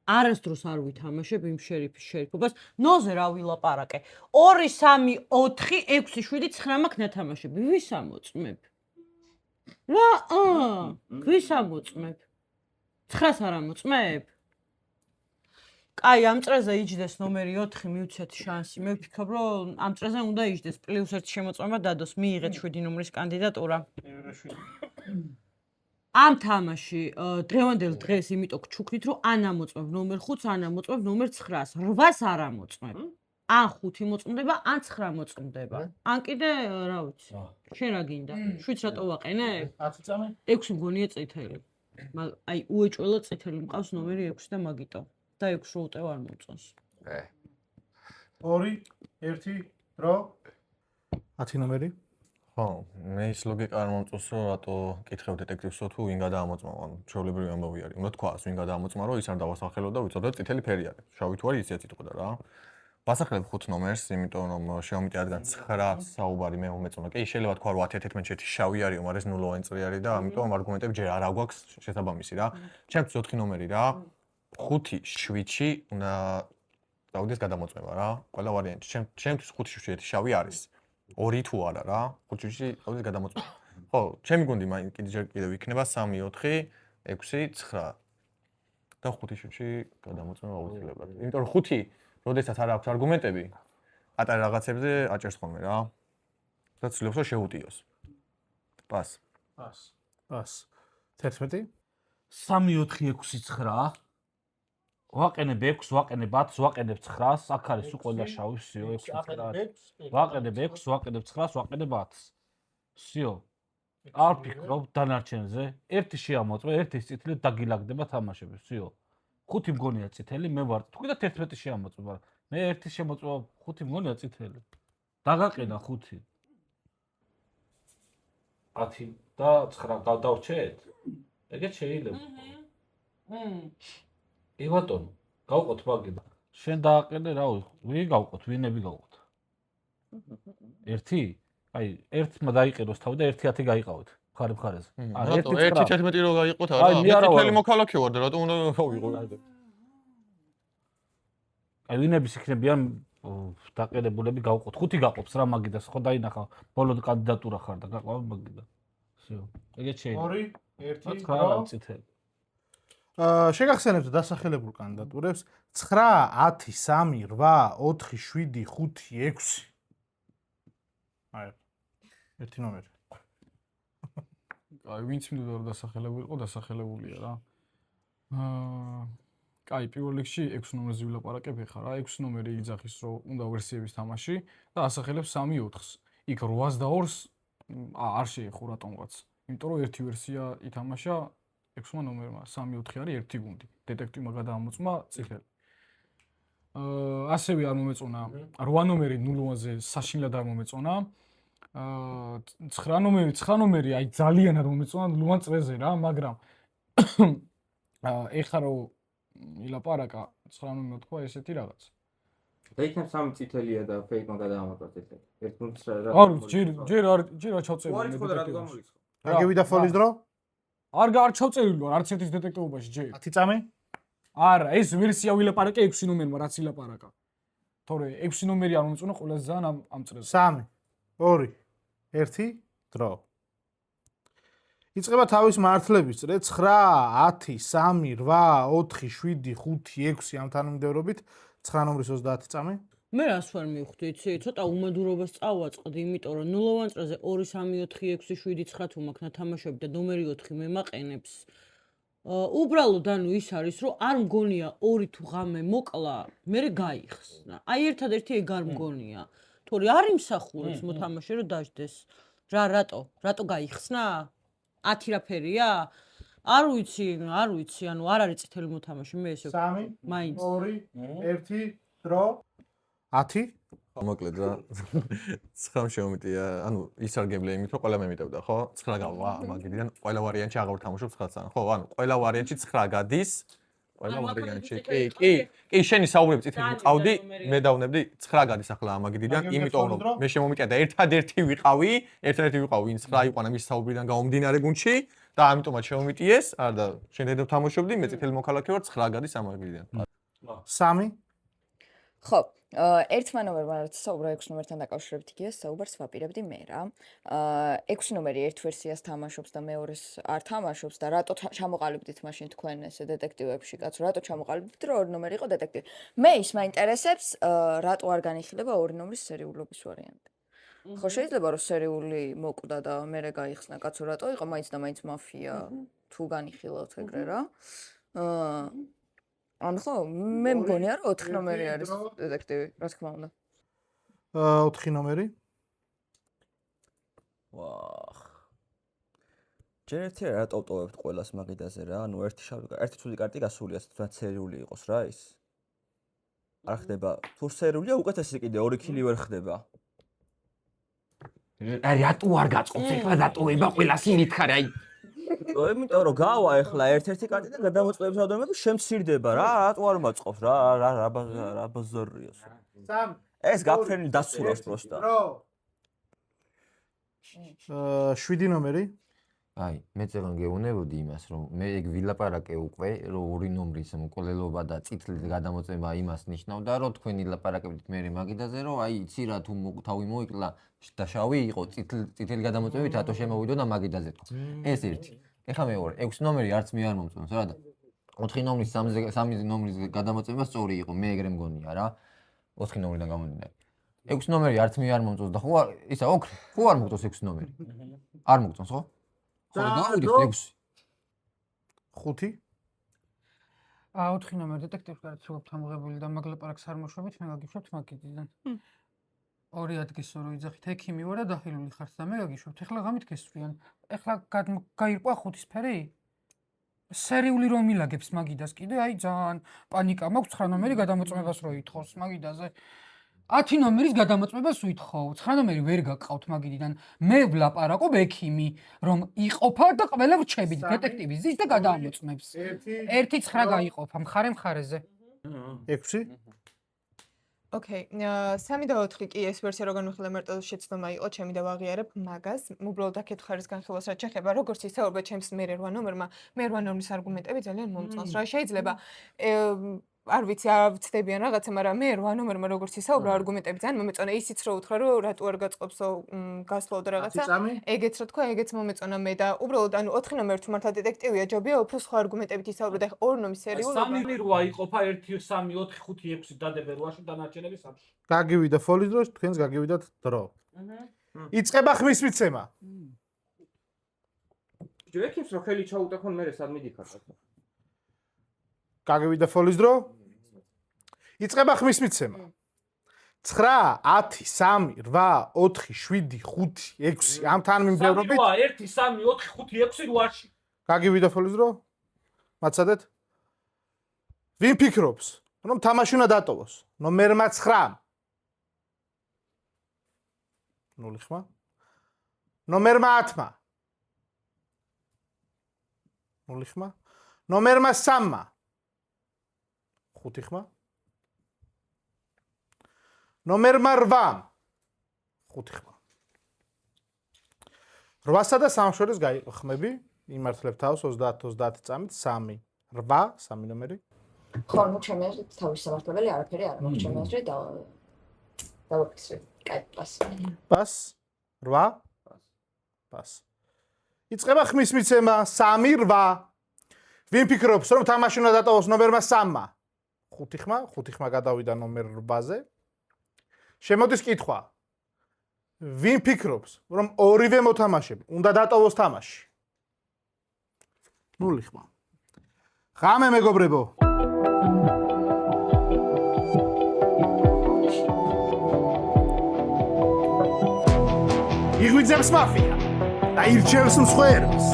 არასდროს არ ვითამაშებ იმ შერიფის შერიფობას ნოზე რა ვილაპარაკე 2 3 4 6 7 9 მაქვს ნათამაშები ვის ამოწმებ რა ვის ამოწმებ 9-ს არ ამოწმებ კაი ამ წრეზე იჯდეს ნომერი 4 მივცეთ შანსი მე ვფიქრობ რომ ამ წრეზე უნდა იჯდეს პლუს 1 შემოწმება დადოს მიიღეთ 7 ნომრის კანდიდატურა ამ თამაში დღევანდელ დღეს იმიტომ გჩუქნით რომ ან ამოწმებ ნომერ 5-ს ან ამოწმებ ნომერ 9-ს 8-ს არ ამოწმებ ან 5 მოწმდება ან 9 მოწმდება ან კიდე რა ვიცი შენ რა გინდა 7-ს რატო ვაყენებ 10 წამი 6 მგონია წითელი აი უეჭველად წითელი მყავს ნომერი 6 და მაგიტო და 6 რო უტევ არ მომწონს 2 1 დრო 10 ნომერი ხო, მე ის ლოგიკა არ მომწონს, რომ რატო კითხებ დეტექტივსო თუ ვინ გადაამოწმავ, ანუ ჩვეულებრივი ამბავი არის. უნდა თქვას, ვინ გადაამოწმა, რომ ის არ დავასახელო და ვიცოდეთ წითელი ფერი არის. შავი თუ არის ისეც იტყოდა რა. ვასახელებ 5 ნომერს, იმიტომ რომ შევამიტე რადგან 9 საუბარი მე მომეწონა. კი, შეიძლება თქვა რომ 10-11 შავი არის, მაგრამ ეს ნულოვანი წრი არის და ამიტომ არგუმენტები ჯერ არ აგვაქვს შესაბამისი რა. ჩემთვის 4 ნომერი რა. 5 7-ში უნდა დავიდეს გადამოწმება რა. ყველა ვარიანტი. ჩემთვის 5 7 შავი არის. 2 თუ არა რა, 5-ში თავის გადამოწმება. ხო, ჩემი გუნდი კიდევ იქნება 3 4 6 9 და 5-ში გადამოწმება აუცილებლად. იმიტომ რომ 5, როდესაც არ აქვს არგუმენტები, პატარა რაღაცებზე აჭერს ხოლმე რა. და ცდილობს რომ შეუტიოს. პას. 11 3 4 6 9 ვაყენებ 6, ვაყენებ 10, ვაყენებ 9-ს, აქ არის უყველა შავი, всё, 6 9. ვაყენებ 6, ვაყენებ 9-ს, ვაყენებ 10-ს. всё. არ ფიქრობ დანარჩენზე. ერთი შეამოწმე, ერთი წითელი დაგილაგდება თამაშები, всё. 5 მგონია წითელი, მე ვარ. თქვი და 11 შეამოწმე, მაგრამ მე ერთი შემოწმება 5 მგონია წითელი. დაგაყენა 5. 10 და 9 დავდავრჩეთ? ეგეც შეიძლება. ევატონ, გავყოთ მაგება. შენ დააყენე რა ვინ გავყოთ, ვინები გავყოთ. 1? აი, 1-მა დაიყენოს თავი და 1-10 გაიყავით. მხარე-მხარეზე. არა, 1-11 რო გაიყოთ არა. მე თითელი მოქალაქე ვარ და რატომ უნდა გავიყო რა. აი, ვინების იქნებიან დაყენებულები გავყოთ. 5 გაყოფს რა მაგიდას, ხო დაინახა ბოლო კანდიდატურა ხარ და გაყავ მაგიდა. всё. ეგეც შეიძლება. 2 1 9 წითელი. შეგახსენებთ დასახელებულ კანდიდატურებს 9 10 3 8 4 7 5 6 აი ერთი ნომერი აი ვინც მინდოდა რომ დასახელებული იყო დასახელებულია რა კაი პირველ რიგში 6 ნომერზე ვილაპარაკებ ეხლა რა 6 ნომერი იძახის რომ უნდა ვერსიების თამაში და ასახელებს 3 4-ს იქ 8-ს და 2-ს არ შეეხო რატომღაც იმიტომ რომ ერთი ვერსია ითამაშა 6 ნომერმა 3 4 არის ერთი გუნდი დეტექტივმა გადაამოწმა წითელი ასევე არ მომეწონა 8 ნომერი 0-ზე საშინლად არ მომეწონა 9 ნომერი აი ძალიან არ მომეწონა 0-იან წრეზე რა მაგრამ ეხლა რომ ილაპარაკა 9 ნომერი თქვა ესეთი რაღაც და იქნებ 3 წითელია და ფეიქმა გადაამოწმა წითელი ერთ პუნქტს რა არ ჯერ არ ჩავწერილი დეტექტივში აგევიდა ფოლის დრო არ ჩავწერილი ვარ არც ერთის დეტექტივობაში ჯერ 10 წამი არა ეს ვერსია ვილაპარაკე 6 ნომერმა რაც ილაპარაკა თორე 6 ნომერი არ მომწონა ყველაზე ძალიან ამ წრეზე 3 2 1 დრო იწყება თავის მართლების წრე 9 10 3 8 4 7 5 6 ამ თანამდებობით 9 ნომრის 30 წამი მე რას ვერ მივხვდი, იცი? ცოტა უმადურობას წავაწყდი, იმიტომ რომ ნულოვან წრეზე 2 3 4 6 7 9 თუ მაქვს ნათამაშები და ნომერი 4 მე მაყენებს. უბრალოდ ანუ ის არის, რომ არ მგონია 2 თუ ღამე მოკლა, მე გაიხსნა. აი ერთადერთი ეგ არ მგონია. თორე არ იმსახურებს მოთამაშე რომ დაждდეს. რატო გაიხსნა? 10 რაფერია? არ ვიცი, ანუ არ არის წითელი მოთამაშე, მე ესე 3 მაინც 2 1 დრო 10 მოკლედ რა 9 შემომიტია, ანუ ის არ გემბლე იმით რომ ყველა მემიტებდა, ხო? 9 გავა მაგიდან ყველა ვარიანტში აღარ ვთამაშობ 9-თან, ხო? ანუ ყველა ვარიანტში 9 გადის. ყველა ვარიანტში. კი, შენი საუბრები წითელი მყავდი, მე დავნებდი 9 გადის ახლა ამაგიდიდან, იმიტომ რომ მე შემომიტია და ერთადერთი ვიყავი, ვინც 9 იყო ამის საუბრიდან გამომდინარე გუნდში და ამიტომაც შემომიტიეს, არა და შენ დედო თამაშობდი, მე წითელი მოქალაქე ვარ 9 გადის ამაგიდიდან. 3 ხო, ერთმა ნომერმა რაც საუბრა 6 ნომერთან დაკავშირებით იგია, საუბარს ვაპირებდი მე რა. 6 ნომერი ერთ ვერსიას თამაშობს და მეორეს არ თამაშობს და რატო ჩამოყალიბდით მაშინ თქვენ ესე დეტექტივებში, კაცო, რატო ჩამოყალიბდით, რომ ორი ნომერი იყო დეტექტივი. მე ის მაინტერესებს, რატო არ განიხილება ორი ნომრის სერიულობის ვარიანტი. ხო, შეიძლება რომ სერიული მოკვდა და მე გაიხსნა, კაცო, რატო იყო მაინც და მაინც მაფია თუ განიხილავთ ეგრე რა. ანუ ხო, მე მგონია რომ 4 ნომერი არის დეტექტივი, რა თქმა უნდა. 4 ნომერი. ვახ. ჯერ ერთი რა ტოვტოვებთ ყველას მაგიდაზე რა, ანუ ერთი ცუდი კარტი გასულია, თუნდაც სერიული იყოს რა ის. არ ხდება. თუ სერიულია უკეთესი კიდე 2 ქილი ვერ ხდება. აი რატო არ გაწყობს ეხლა დატოვება ყველას იმითხარ აი იმიტომ რომ გავა ეხლა ერთ-ერთი კარტი და გადამოწყების რაოდენობა შემცირდება რა, რატო არ მაწყობს რა ბაზარია. ეს გაფრენილი დასურავს პროსტა. 7 ნომერი. აი, მე წერან გეუნებოდი იმას, რომ მე ეგ ვილაპარაკე უკვე, რომ ორი ნომრის მკვლელობა და წითლის გადამოწება იმას ნიშნავდა, რომ თქვენი ლაპარაკებით მე მაგიდაზე, რომ აი, იცი რა თუ თავი მოიკლა და შავი იყო წითელი გადამოწებით, რატო შემოვიდოდა მაგიდაზე თქო. ეს ერთი. ეხლა მეორე, 6 ნომერი არც მე არ მომწონს რა და 4 ნომრის 3 ნომრის გადამოწება სწორი იყო, მე ეგრე მგონია რა. 4 ნომრიდან გამომდინარე. 6 ნომერი არც მე არ მომწონს და ხო ისა ოქრე, ხო არ მოგწონს 6 ნომერი. არ მოგწონს ხო? ხო და გავიდეთ 6. 5 4 ნომერი დეტექტივს გარეთ როგორ თამღებული და მაგლაპარაკს არ მოშვებით, მე გაგიშვებთ მაგიდიდან. 2 ადგილს რო იძახით, ექიმი ვარ და დახილული ხართ და მე გაგიშვებთ. ეხლა ღამით გესწრიან. ეხლა გაირკვა ხუთისფერი? სერიული რომ მილაგებს მაგიდას კიდე, აი ძალიან პანიკა მაქვს 9 ნომერი გადამოწმებას რო ითხოვს მაგიდაზე. 10 ნომერის გადამოწმებას ვითხოვ. 9 ნომერი ვერ გაგყავთ მაგიდიდან. მე ვლაპარაკობ ექიმი, რომ იყოფა და ყველა ვრჩებით დეტექტივი ზის და გადამოწმებს. 1 9 გაიყოფა მხარე-მხარეზე. 6 ოკეი, 3 და 4 კი ეს ვერსია როგორ მიხილე მარტო შეცდომა იყო, ჩემი და ვაღიარებ მაგას. უბრალოდ აქეთ ხარის განხილვას რაც შეეხება, როგორც ისაუბრა ჩემს მე 8 ნომერმა, მე 8 ნომრის არგუმენტები ძალიან მომწონს. რა შეიძლება არ ვიცი, არ ვცდებიან რაღაცა, მაგრამ მე 8 ნომერმა როგორც ისაუბრა არგუმენტები ძალიან მომეწონა. ისიც რო უთხრა, რომ რატო არ გაწყობსო გასვლაო და რაღაცა. ეგეც რა თქვა, ეგეც მომეწონა მე და უბრალოდ ანუ 4 ნომერი თუ მართლა დეტექტივია, ჯობია უფრო სხვა არგუმენტებით ისაუბრა და 2 ნომრის სერიულობა. 3 8 იყოფა 1 3 4 5 6 დადებე 8-ში დანარჩენები 3-ში. გაგივიდა ფოლის დრო, თქვენს გაგივიდათ დრო. იწყება ხმის მიცემა. ჯო ექიმს რო ხელი ჩაუტეხონ მე სად მიდიხარ. გაგივიდა ფოლის დრო. იწყება ხმის მიცემა. 9 10 3 8 4 7 5 6 ამ თან მიმდევრობით 1 3 4 5 6 8-ში. გაგივიდა ფოლის დრო. მაცადეთ. ვინ ფიქრობს, რომ თამაში უნდა დატოვოს? ნომერმა 9. 0 ხმა. ნომერმა 10. 0 ხმა. ნომერმა 3. 5 ხმა. ნომერმა 8. 5 ხმა. 8-სა და 3 შორის გაიყო ხმები, იმართლებ თავს 30-30 წამით 3. 8, 3 ნომერი. ხო, ნუ ჩემი აზრით თავის სამართლებელი არაფერი არ მაქვს ჩემი აზრით და დავაფიქსირე. კაი, პას. პას. 8. პას. იწყება ხმის მიცემა 3 8. ვინ ფიქრობს, რომ თამაში უნდა დატოვოს ნომერმა 3? 5 ხმა გადავიდა ნომერ 8-ზე. შემოდის კითხვა. ვინ ფიქრობს, რომ ორივე მოთამაშე უნდა დატოვოს თამაში? ნული ხმა. ღამე მეგობრებო. იღვიძებს მაფია და ირჩევს მსხვერპლს.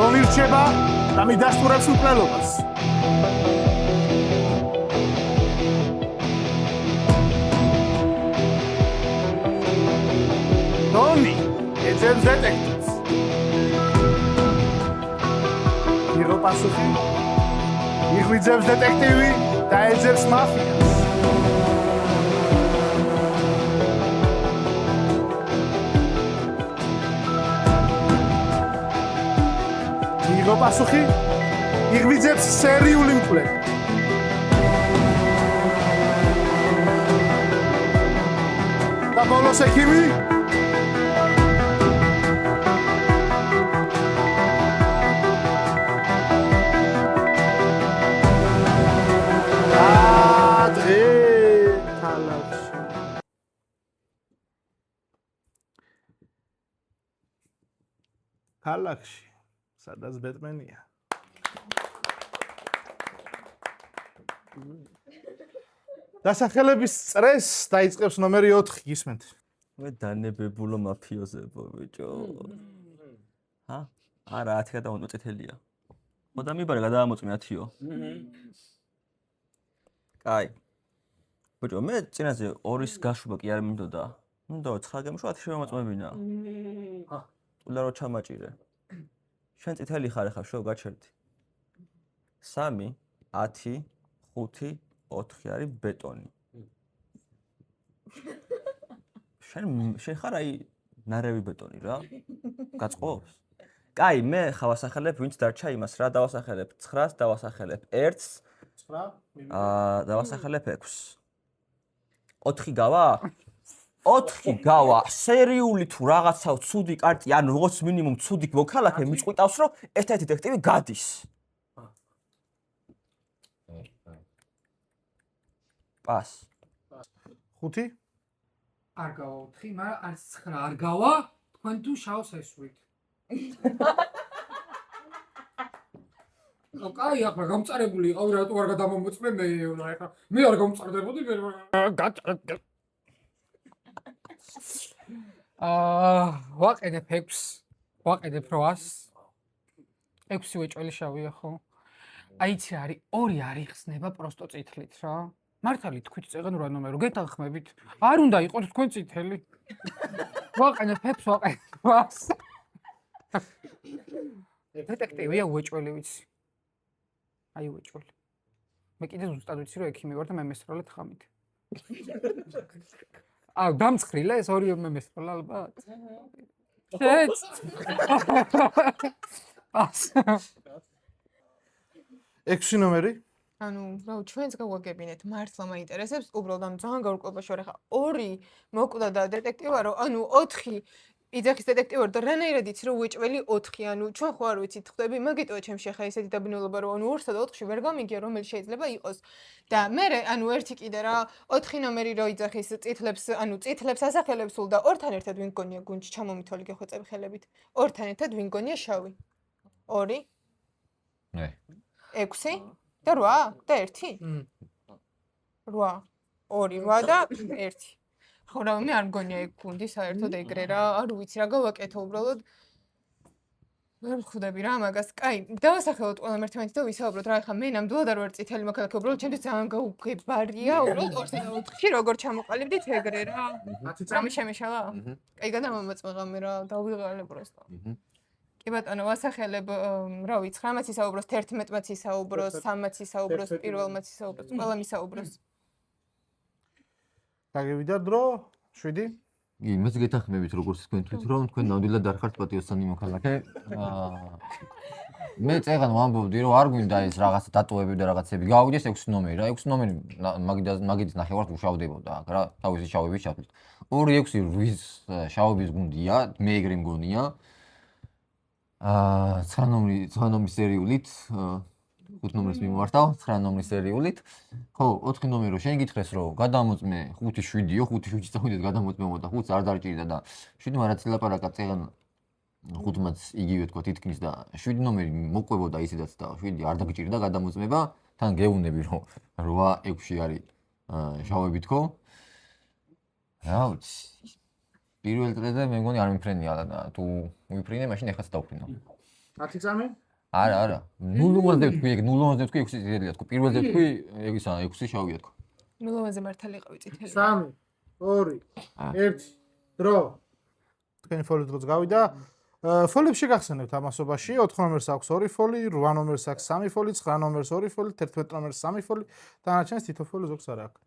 დონი რჩება და მიდასტურებს მკვლელობას. დონი ეძებს დეტექტივს. იღო პასუხი. იღვიძებს დეტექტივი და ეძებს მაფიას. იღო პასუხი. იღვიძებს სერიული მკვლელი. და ბოლოს ექიმი ქალაქში, სადაც ბეტმენია. დასახელების წრეს დაიწყებს ნომერი 4, გისმენთ? მე დანებებულო მაფიოზებო ბიჭო. ჰა? არა, 10 გადავამოწმე წითელია. ხოდა მიბარე გადავამოწმე 10-ო. კაი. ბიჭო, მე წინაზე 2-ის გაშვება კი არ მინდოდა. ნუ 9 გემშვა 10 შევამოწმებინა. ჰა, ულა რო ჩამაჭირე. შენ წითელი ხარ ახლა შო გაჩერდი. 3, 10, 5, 4 არის ბეტონი. შენ ხარ აი ნარევი ბეტონი რა. გაწყობს? კაი, მე ხავასახელებ ვინც დარჩა იმას რა, დავასახელებ 9-ს, დავასახელებ 1-ს. 9, დავასახელებ 6-ს. 4 გავა? 4 გავა. სერიული თუ რაღაცა ცუდი კარტი, ანუ როგორც მინიმუმ ცუდი მოქალაქე მიწყვიტავს, რომ ერთ-ერთი დეტექტივი გადის. პას. 5? არ გავა 4, მაგრამ არც 9 არ გავა, თქვენ თუ შავს ესვით. კაი, ახლა გამწარებული იყავი, რატო არ გადამომოწმე მე, ახლა მე არ გამწარდებოდი, მე გაწარდა. ვაყენებ 6, ვაყენებ 8-ს. 6 ვეჭველი შავია ხო? აიცი რა არის 2 არ იხსნება პროსტო წითლით რა. მართალი თქვით წეღან რა ნომერო გეთანხმებით? არ უნდა იყოს თქვენ წითელი. ვაყენებ 6, ვაყენებ 8-ს. დეტექტივია უეჭველი ვიცი. აი უეჭველი. მე კიდე ზუსტად ვიცი რომ ექიმი ვარ და მე მესროლეთ ხამით. აუ დამცხრილეს 2 მე მესროლა ალბათ. შეც. ას. 6 ნომერი? ანუ რა ჩვენც გავაგებინეთ, მართლა მაინტერესებს, უბრალოდ ამ ძალიან გაურკვევაში ვარ, ახლა 2 მოკვდა და დეტექტივა რომ ანუ 4 იძახის დეტექტივი და რანაირად იცი რომ უეჭველი 4, ანუ ჩვენ ხო არ ვიცით, ხვდები, მაგიტოა ჩემში ახლა ესეთი დაბინულობა რომ ანუ 2-სა და 4-ში ვერ გამიგია რომელი შეიძლება იყოს. და მე ანუ ერთი კიდე რა 4 ნომერი რო იძახის წითლებს, ანუ წითლებს ასახელებს სულ და 2-თან ერთად ვინ გონია გუნდში ჩამომითოლი გეხვეწები ხელებით. 2-თან ერთად ვინ გონია შავი? 2? მე. 6 და 8 და 1? 8. 2, 8 და 1. ხო რა მე არ მგონია ეგ გუნდი საერთოდ ეგრე რა, არ ვიცი რა გავაკეთო უბრალოდ. ვერ ხვდები რა მაგას. კაი, დავასახელოთ ყველამ ერთმანეთს და ვისაუბროთ რა, ახლა მე ნამდვილად არ ვარ წითელი მოქალაქე, უბრალოდ ჩემთვის ძალიან გაუგებარია, უბრალოდ 2-და 4-ში როგორ ჩამოყალიბდით ეგრე რა. რამე შემეშალა? კაი, გადამომოწმე ღამე რა, დავიღალე პროსტო. კი ბატონო, ვასახელებ, რა ვიცი, 9-მაც ისაუბროს, 11-მაც ისაუბროს, 3-მაც ისაუბროს, პირველმაც ისაუბროს, ყველამ ისაუბროს. დაგევიდა დრო? 7? კი, მეც გეთანხმებით როგორც თქვენთვის, რომ თქვენ ნამდვილად არ ხართ პატიოსანი მოქალაქე. მე წეგან ვამბობდი, რომ არ გვინდა ეს რაღაცა დატოვები და რაღაცები. გავიგდეს 6 ნომერი რა, 6 ნომერი მაგით ნახევარს უშავდებოდა აქ რა, თავისი შავების ჩათვლით. 2-6-8 შავების გუნდია, მე ეგრე მგონია. 9 ნომრის სერიულით 5 ნომერს მიმოვართავ, 9 ნომრის სერიულით. ხო, 4 ნომერი რო შენ გითხრეს რომ გადამოწმე 5-7-იო, 5-7-ს წავიდეთ გადამოწმებოდა, 5-ს არ დარჭირდა და 7 მარაც ლაპარაკა წეგან 5-მაც იგივე თქვა თითქმის და 7 ნომერი მოყვებოდა ისედაც და 7 არ დაგჭირდა გადამოწმება, თან გეუბნები რომ 8-6 არის შავები თქო. რა ვიცი. პირველ დღეზე მე მგონი არ მიფრენია და თუ მიფრინე, მაშინ ეხლაც დავფრინო. 10 წამი? არა. 0-ზე თქვი, 0-ზე თქვი 6 წითელია თქო. პირველზე თქვი ეგისა 6 შავია თქო. 0-ზე მართალი იყავი წითელი. 3 2 1 დრო. თქვენი ფოლი დროც გავიდა. ფოლებში გახსენებთ ამასობაში 4 ნომერს აქვს 2 ფოლი, 8 ნომერს აქვს 3 ფოლი, 9 ნომერს 2 ფოლი, 11 ნომერს 3 ფოლი, დანარჩენს თითო ფოლი ზოგს არ აქვს.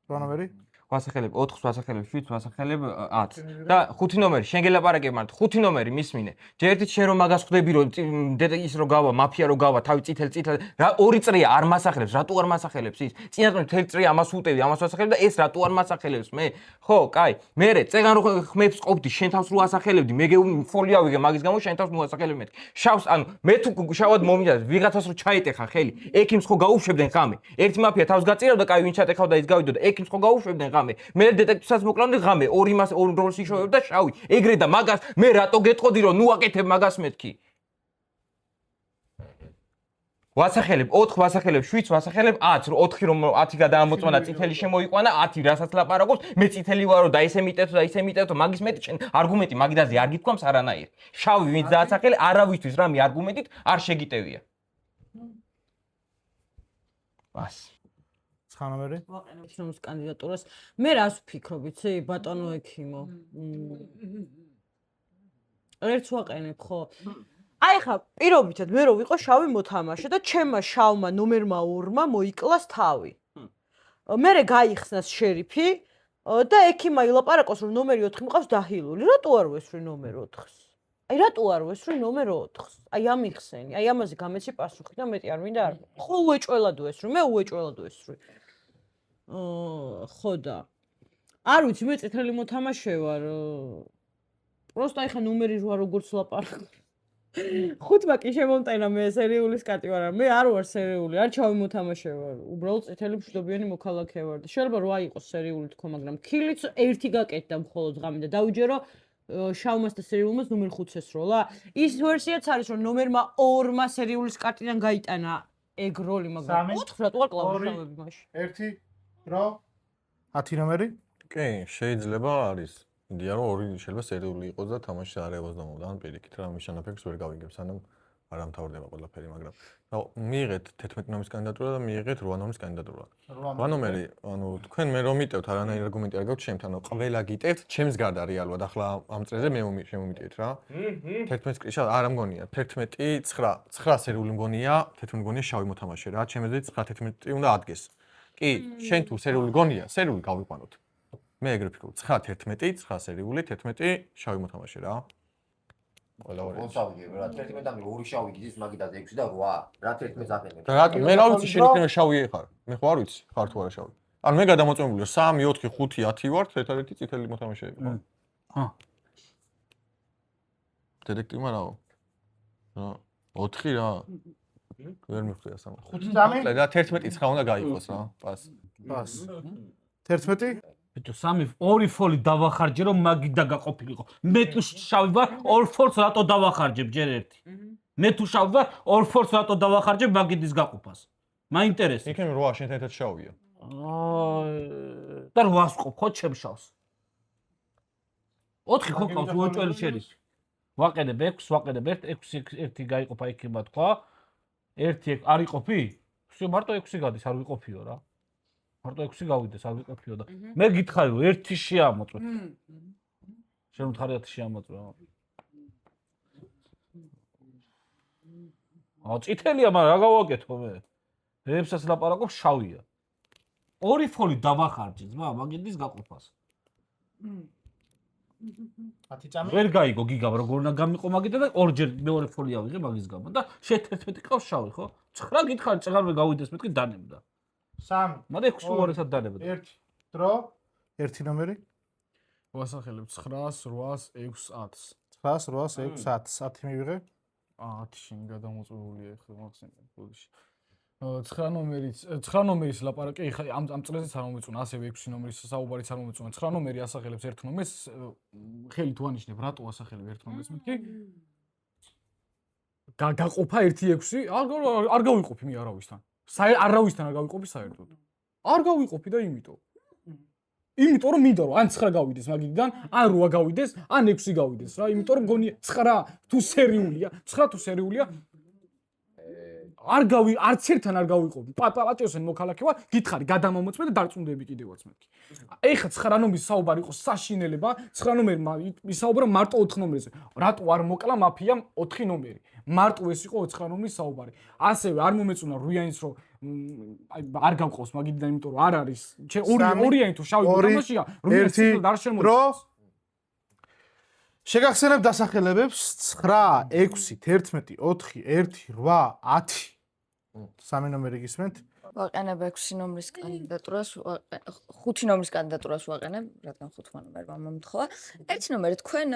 8 ნომერი? ვასახელებ 4-ს ვასახელებ 7-ს ვასახელებ 10-ს და 5 ნომერი შენ გელაპარაკებ მართ 5 ნომერი მისმინე ჯერ ერთით შენ რომ მაგას ხვდები რომ ის რო გავა მაფია რო გავა თავი წითელ რა 2 წრია არ მასახელებს რატო არ მასახელებს ის წინასწარ მთელი წრია ამას უტევი ამას ვასახელებ და ეს რატო არ მასახელებს მე ხო კაი მე წეგან რო ხმებს ყოფდი შენ თავს რო ასახელებდი მე ფოლი ავიგე მაგის გამო შენ თავს მოასახელებ მე შავს ანუ მე თუ შავად მომიდა ვიღაცას რო ჩაიტეხა ხელი ექიმს ხო გაუშვებდნენ ღამე ერთი მაფია თავს გაწირავდა კაი ვინ ჩატეხავდა ის გავიდოდა ექიმს ხო გაუშვებდნენ ღამე მე დეტექტივსაც მოკლავდი ღამე ორი როლს იშოვებდა შავი ეგრე და მაგას მე რატო გეტყოდი რომ ნუ აკეთებ მაგას მეთქი ვასახელებ 4 ვასახელებ 7 ვასახელებ 10 4 რომ 10 გადაამოწმანა წითელი შემოიყვანა 10 რასაც ლაპარაკობს მე წითელი ვარო და ესე მიტეთო მაგის მეტი შენ არგუმენტი მაგიდაზე არ გითქვამს არანაირი შავი ვინც დაასახელე არავისთვის რამე არგუმენტით არ შეგიტევია ბას 9 ნომერი ვაყენებ შენს კანდიდატურას მე რას ვფიქრობ იცი ბატონო ექიმო ერთს ვაყენებ ხო აი ხა პირობითად მე რო ვიყო შავი მოთამაშე და ჩემმა შავმა ნომერმა 2-მა მოიკლას თავი მერე გაიხსნას შერიფი და ექიმა ილაპარაკოს რომ ნომერი 4 მყავს დაჰილული რატო არ ვესვრი ნომერ 4-ს აი რატო არ ვესვრი ნომერ 4-ს აი ამიხსენი აი ამაზე გამეცი პასუხი და მეტი არ მინდა არ ხო უეჭველად ვესვრი მე უეჭველად ვესვრი ხო და არ ვიცი მე წითელი მოთამაშე ვარ პროსტა ეხა ნომერი 8 როგორც ლაპარაკობ 5-მა კი შემომტენა მე სერიულის კატი ვარ მე არ ვარ სერიული არ ჩავი მოთამაშე ვარ უბრალოდ წითელი მშვიდობიანი მოქალაქე ვარ და შეიძლება 8 იყოს სერიული თქო მაგრამ ქილიც ერთი გაკეთდა მხოლოდ ღამე და დავიჯერო შავმას და სერიულმას ნომერ 5-ს ესროლა ის ვერსიაც არის რომ ნომერმა 2-მა სერიულის კარტიდან გაიტანა ეგ როლი მაგრამ 4 რატო არ კლავიშავები მაშინ 1 დრო 10 ნომერი კი შეიძლება არის იდეა რომ 2 შეიძლება სერიული იყოს და თამაში არ ევოს დამოვდა ან პირიქით რა მის შეფერს ვერ გავიგებ სანამ არ ამთავრდება ყველაფერი მაგრამ მიიღეთ 11 ნომრის კანდიდატურა და მიიღეთ 8 ნომრის კანდიდატურა 8 ნომერი ანუ თქვენ მე რომ მიტევთ არანაირი არგუმენტი არ გაქვთ ჩემთან ყველა გიტევთ ჩემს გარდა რეალურად ახლა ამ წრეზე მე შემომიტევთ რა 11 კრიშა არ მგონია 11 9 სერიული მგონია 11 მგონია შავი მოთამაშე რა ჩემზე 9-11 უნდა ადგეს კი შენ თუ სერიული გონია სერიული გავიყვანოთ მე ეგრე ვფიქრობ 9-11 9 სერიული 11 შავი მოთამაშე რა ყველა ორი მოსავიგე რა 11-დან 2 შავი გიძის მაგიდაზე 6 და 8 რა 11-ს აყენებ და რატო მე რა ვიცი შენ იქნება შავი ეხარ მე ხო არ ვიცი ხარ თუ არა შავი ანუ მე გადამოწმებული 3 4 5 10 ვარ ერთადერთი წითელი მოთამაშეები ხო ჰა დეტექტივმა რა 4 რა ვერ მიხვდია სამ 5 წამი და 11 9 უნდა გაიყოს რა პას 11 ბიჭო 2 ფოლი დავახარჯე რომ მაგიდა გაყოფილიყო მე თუ შავი ვარ 2 ფოლს რატო დავახარჯებ ჯერ ერთი მე თუ შავი ვარ 2 ფოლს რატო დავახარჯებ მაგიდის გაყოფას მაინტერესებს იქნებ 8 შენთან ერთად შავია და 8-ს ყოფ ხო ჩემ შავს 4 ხო ყავს უეჭველი შერის ვაყენებ 6 ვაყენებ 1 1 გაიყოფა იქება თქვა 1 არ იყოფი всё მარტო 6 გადის არ ვიყოფიო რა მარტო 6 გავიდეს არ ვიყოფიო და მე გითხარი რომ 1 შეამოწმე შენ უთხარი 10 შეამოწმე წითელია მაგრამ რა გავაკეთო მე რებსაც ლაპარაკობ შავია 2 ფოლი დავახარჯე ძმა მაგიდის გაყოფას 10 წამი. ვერ გაიგო გიგამ როგორ უნდა გამიყო მაგითა და ორჯერ მეორე ფოლი ავიღე მაგის გამო და შე-11 ყავს შავი ხო? 9 გითხარი წეგარ ვერ გავიდეს მეთქი დანებდა. 3 მაგრამ 6 უარესად დანებდა. 1 დრო 1 ნომერი ვასახელებ 900, 800, 600. 900 800 10 მივიღე 10 შენ გადამოწვეულია ხო მაგსენდა ბოდიში. 9 ნომერის ლაპარაკი ხა ამ წრეზეც არ მომეწონა, ასევე 6 ნომერის საუბარიც არ მომეწონა. 9 ნომერი ასახელებს ერთ ნომერს, ხელით უანიშნებ რატო ასახელებ ერთ ნომერს მეთქი? გაყოფა 1-6 არ გავიყოფი მე არავისთან. არავისთან არ გავიყოფი საერთოდ. არ გავიყოფი და იმიტომ რომ მინდა რომ ან 9 გავიდეს მაგიდან, ან 8 გავიდეს, ან 6 გავიდეს რა, იმიტომ რომ გონია 9 თუ სერიულია, 9 თუ სერიულია არც ერთთან არ გავიყოფი. პატიოსანი მოქალაქე ვარ, გითხარი გადამომოწმე და დარწმუნდები კიდევაც მეთქი. ეხა 9 ნომერის საუბარი იყო საშინელება, 9 ნომერი ისაუბრა მარტო 4 ნომერზე. რატო არ მოკლა მაფიამ 4 ნომერი? მარტო ეს იყო 9 ნომერის საუბარი. ასევე არ მომეწონა რუიანის რომ არ გავყავს მაგიდან, იმიტომ რომ არ არის ორიანი თუ შავი მოთამაშეა, რუიანის არ შემოწმოს. შეგახსენებ დასახელებებს 9 6 11 4 1 8 10 3 ნომერი გისმენთ? ვაყენებ 6 ნომრის კანდიდატურას, 5 ნომრის კანდიდატურას ვაყენებ, რადგან 5 ნომერმა მომთხოვა. 1 ნომერი თქვენ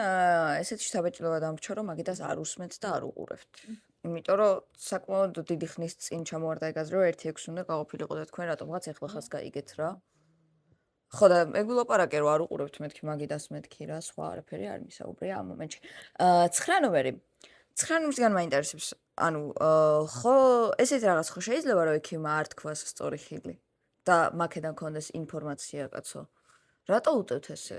ესეთი შთაბეჭდილება დამრჩა, რომ მაგიტას არ უსმენთ და არ უყურებთ. იმიტომ რომ საკმაოდ დიდი ხნის წინ ჩამოვარდა ეგაზრე, რომ 1-6 უნდა გაყოფილიყო და თქვენ რატომღაც ეხლა ხას გაიგეთ რა. ხო და მეგვილაპარაკე რომ არ უყურებთ მეთქი მაგიდას მეთქი რა, სხვა არაფერი არ მისაუბრია ამ მომენტში. 9 ნომერი. 9 ნომრისგან მაინტერესებს, ანუ ხო ესეთი რაღაც ხო შეიძლება რომ ექიმმა არ თქვას სწორი ხილი და მაქედან კონდეს ინფორმაცია კაცო. რატო უტევთ ესე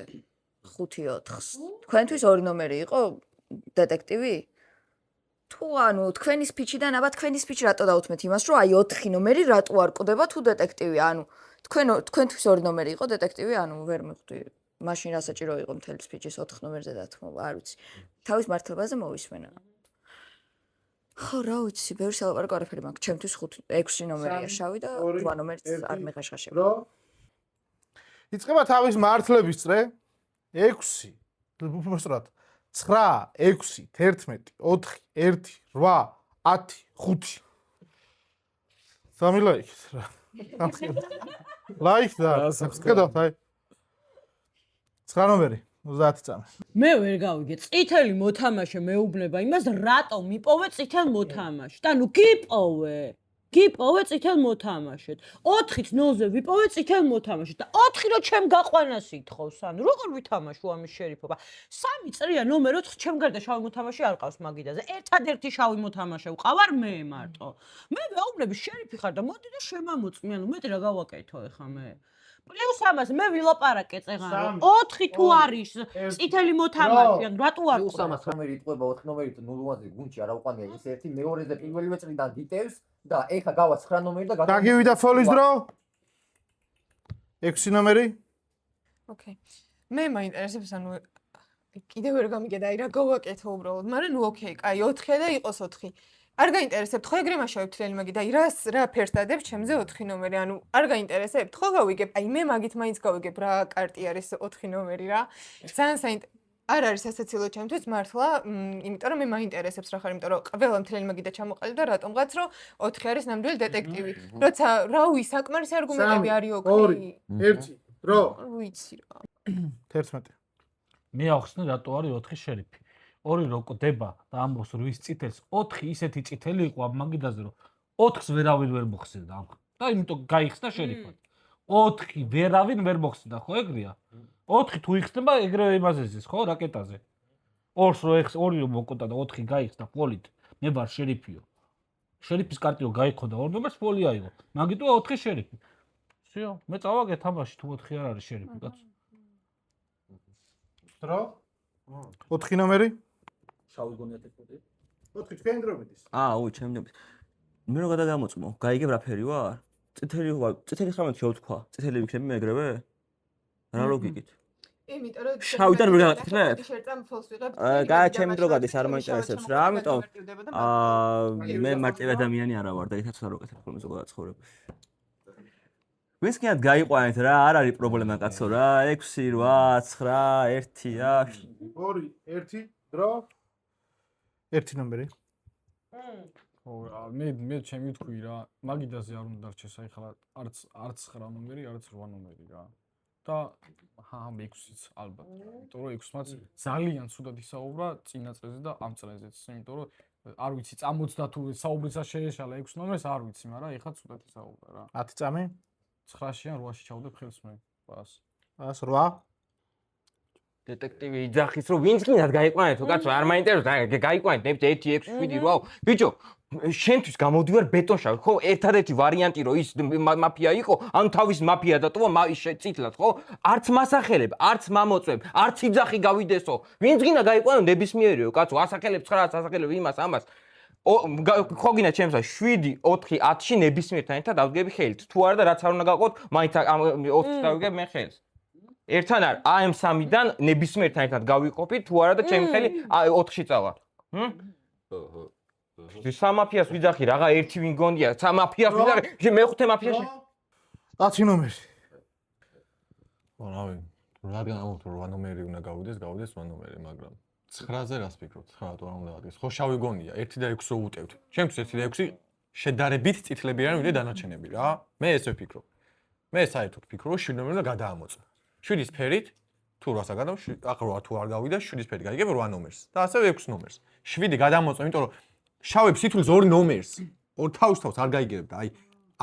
5-4-ს? თქვენთვის 2 ნომერი იყო დეტექტივი? თუ ანუ თქვენი სპიჩიდან აბა თქვენი სპიჩი რატო დაუთმეთ იმას, რომ აი 4 ნომერი რატო არ ყვდება თუ დეტექტივი? ანუ თქვენთვის 2 ნომერი იყო დეტექტივი, ანუ ვერ მივხვდი. მაშინ რა საჭირო იყო მთელი სპიჩის 4 ნომერზე დათმობა, არ ვიცი. თავის მართლებაზე მოვისმენა. ხო, რა ვიცი, ბევრი სალაპარაკო არაფერი მაქვს. ჩემთვის 6 ნომერია შავი და 8 ნომერიც არ მეღაშღაშება. იწყება თავის მართლების წრე 6 უბრალოდ 9 6 11 4 1 8 10 5 სამი ლაიქი რა. ლაიქ და სკედავთ აი 9 ნომერი 30 წამი. მე ვერ გავიგე, წითელი მოთამაშე მეუბნება იმას, რატომ მიპოვე წითელ მოთამაშედ? ანუ გიპოვე წითელ მოთამაშედ. 4-ით 0-ზე ვიპოვე წითელ მოთამაშედ და 4 რო ჩემ გაყვანას ითხოვს. ანუ როგორ ვითამაშო ამის შერიფობა? 3 წრია ნომერ 4 ჩემ გარდა შავი მოთამაშე არ ყავს მაგიდაზე. ერთადერთი შავი მოთამაშე ვყავარ მე მარტო. მე ვეუბნები შერიფი ხარ და მოდი და შემამოწმი. ანუ მეტი რა გავაკეთო ეხა მე? პლუს ამას მე ვილაპარაკე წეღარო. 4 თუ არის წითელი მოთამაშე, ან რატო არ პლუს ამას ნომერი იტყვება 4 ნომერით 0-ზე გუნდში არ აუყანია ეს ერთი მეორეზე პირველივე წრიდან გიტევს და ეხა გავა 9 ნომერი და დაგივიდა ფოლის დრო 6 ნომერი. ოკეი. მე მაინტერესებს ანუ კიდევ ვერ გამიგე და აი რა გავაკეთო უბრალოდ, მაგრამ ნუ ოკეი, კაი 4 და იყოს 4. არ გაინტერესებთ ხო ეგრე მაშავებ თლიანი მაგი და აი რა ფერს დადებ ჩემზე 4 ნომერი, ანუ არ გაინტერესებთ ხო გავიგებ, აი მე მაგით მაინც გავიგებ რა კარტი არის 4 ნომერი რა. ძალიან არ არის ასაცილო ჩემთვის მართლა, იმიტომ რომ მე მაინტერესებს რა ხარ, იმიტომ რომ ყველა თლიანი მაგი და ჩამოყალიბდა და რატომღაც რომ 4 არის ნამდვილი დეტექტივი. როცა რავი საკმარისი არგუმენტები არის ოკეი. 2 1 დრო ვიცი რა. 11 მე ახსნე რატო არის 4 შერიფი. 2 რო კვდება და ამბობს რომ ის წითელს 4 ისეთი წითელი იყო ამ მაგიდაზე რომ 4-ს ვერავინ ვერ მოხსენდა ამ. და იმიტომ გაიხსნა შერიფად. 4 ვერავინ ვერ მოხსენდა, ხო ეგრეა? 4 თუ იხსნება ეგრევე იმაზეზე, ხო, რაკეტაზე. 2-ს რო 2 რო მოკვდა და 4 გაიხსნა პოლით, მე ვარ შერიფიო. შერიფის კარტი რო გაიხო და 2 ნომერს პოლი აიღო. მაგიტოა 4 შერიფი. всё, მე წავაგე თამაში თუ 4 არ არის შერიფი, კაცო. დრო 4 ნომერი შავი გონია 11. 4 თქვენ დრო მიდის. აუ, ჩემი. მე რო გადაგამოწმო, გაიგებ რა ფერი ვარ? წითელი ხამეთ შევთქვა. წითელი ვიქნები მე ეგრევე? რა ლოგიკით? იმიტომ რომ შავიდან ვერ გაგაკეთებ? შერწამ ფოლს ვიღებ. ჩემი დრო გადის, არ მაინტერესებს რა, ამიტომ მე მარტივი ადამიანი არა ვარ და ითაც არ ვაკეთებ ხოლმე ზოგადად ცხოვრებაში. ვინც კიდევ გაიყვანეთ რა, არ არის პრობლემა კაცო რა. 6, 8, 9, 1-ია. 2, 1, დრო. 1 ნომერი. ხო, მე ჩემი თქვი რა, მაგიდაზე არ უნდა დარჩეს აი ხლა არც 9 ნომერი, არც 8 ნომერი რა. და 6-იც ალბათ. იმიტომ რომ 6-მაც ძალიან ცუდად ისაუბრა წინა წრეზე და ამ წრეზეც. იმიტომ რომ არ ვიცი, 60 თუ საუბრისა შეეშალა 6 ნომერს, არ ვიცი, მაგრამ ეხლა ცუდად ისაუბრა რა. 10 წამი? 9-შიან 8-ში ჩავდებ ხელს მე. პას. 8. დეტექტივი იძახის რომ ვინც კიდათ გაიყვანეთო კაცო არ მაინტერესებს გაიყვანეთ 1 6 7 8 ბიჭო შენთვის გამოდივარ ბეტონშავი ხო ერთადერთი ვარიანტი რომ ის მაფია იყო ანუ თავის მაფია დატოვა წითლად ხო არც მასახელებ არც მამოწმებ არც იძახი გავიდესო ვინც კიდათ გაიყვანო ნებისმიერიო კაცო ასახელებ 9-ს ასახელებ იმას ამას ხო გინდა ჩემსა 7 4 10-ში ნებისმიერთან ერთად დავდგები ხელით თუ არა და რაც არ უნდა გაყოთ მაინც 20-ში დავდგები მე ხელს ერთთან არ AM3-დან ნებისმიერთან ერთად გავიყოფი თუ არა და ჩემი ხელი 4-ში წავა. სამაფიას ვიძახი რაღა ერთი ვინ გონდია სამაფიას ვიძახი მეხუთე მაფიაში 10 ნომერი. რავი, რადგან ამოთ 8 ნომერი უნდა გავიდეს 8 ნომერი, მაგრამ 9-ზე რას ფიქრობთ? 9 თუ არ უნდა გაგდეს. ხო შავი გონია 1 და 6-ო უტევთ. ჩემთვის 1 და 6 შედარებით წითლები არიან ვიდრე დანარჩენები რა. მე ესე ვფიქრობ. მე საერთოდ ვფიქრობ რომ 7 ნომერი უნდა გადაამოწმო. 7-ის ფერით თუ რასა გადამ 8 თუ არ გავიდა 7-ის ფერით გაიგებ 8 ნომერს და ასევე 6 ნომერს 7 გადამოწმო იმიტომ რომ შავებს სითულის 2 ნომერს ორ თავს არ გაიგებდა აი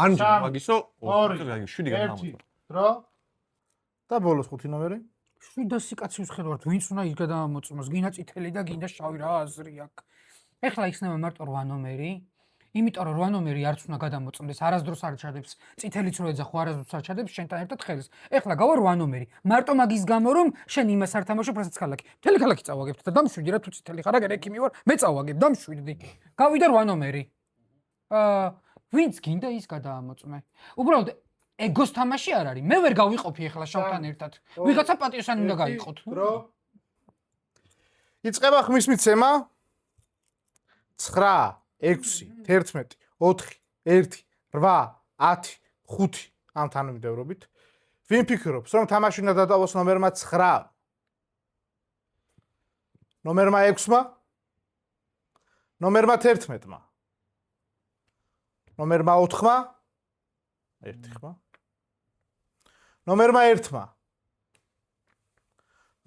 ანჯა მაგისო 2 7 გადამოწმო დრო და ბოლოს 5 ნომერი 700 კაცის ხედავთ ვინც უნდა ის გადაამოწმოს გინდა წითელი და გინდა შავი რა აზრი აქვს ეხლა იქნება მარტო 8 ნომერი იმიტომ რომ 8 ნომერი არც უნდა გადამოწმდეს, არასდროს არ ჩადებს. წითელიც რო ეძახო, არასდროს არ ჩადებს შენთან ერთად ხელს. ეხლა გავა 8 ნომერი. მარტო მაგის გამო რომ შენ იმას არ თამაშობ, რასაც ქალაქი. მთელი ქალაქი წავაგებთ და დამშვიდი რა თუ წითელი ხარ, აგერ ექიმი ვარ, მე წავაგებ, დამშვიდი. გავიდა 8 ნომერი. ვინც გინდა ის გადაამოწმე. უბრალოდ ეგოს თამაში არ არის. მე ვერ გავიყოფი ეხლა შავთან ერთად. ვიღაცა პატიოსანი უნდა გაიყოთ. დრო. იწყება ხმის მიცემა 9 6 11 4 1 8 10 5 ამ თანამდებობით ვინ ფიქრობს რომ თამაში უნდა დატოვოს ნომერმა 9 ნომერმა 6-მა ნომერმა 11-მა ნომერმა 4-მა 1 ხმა ნომერმა 1-მა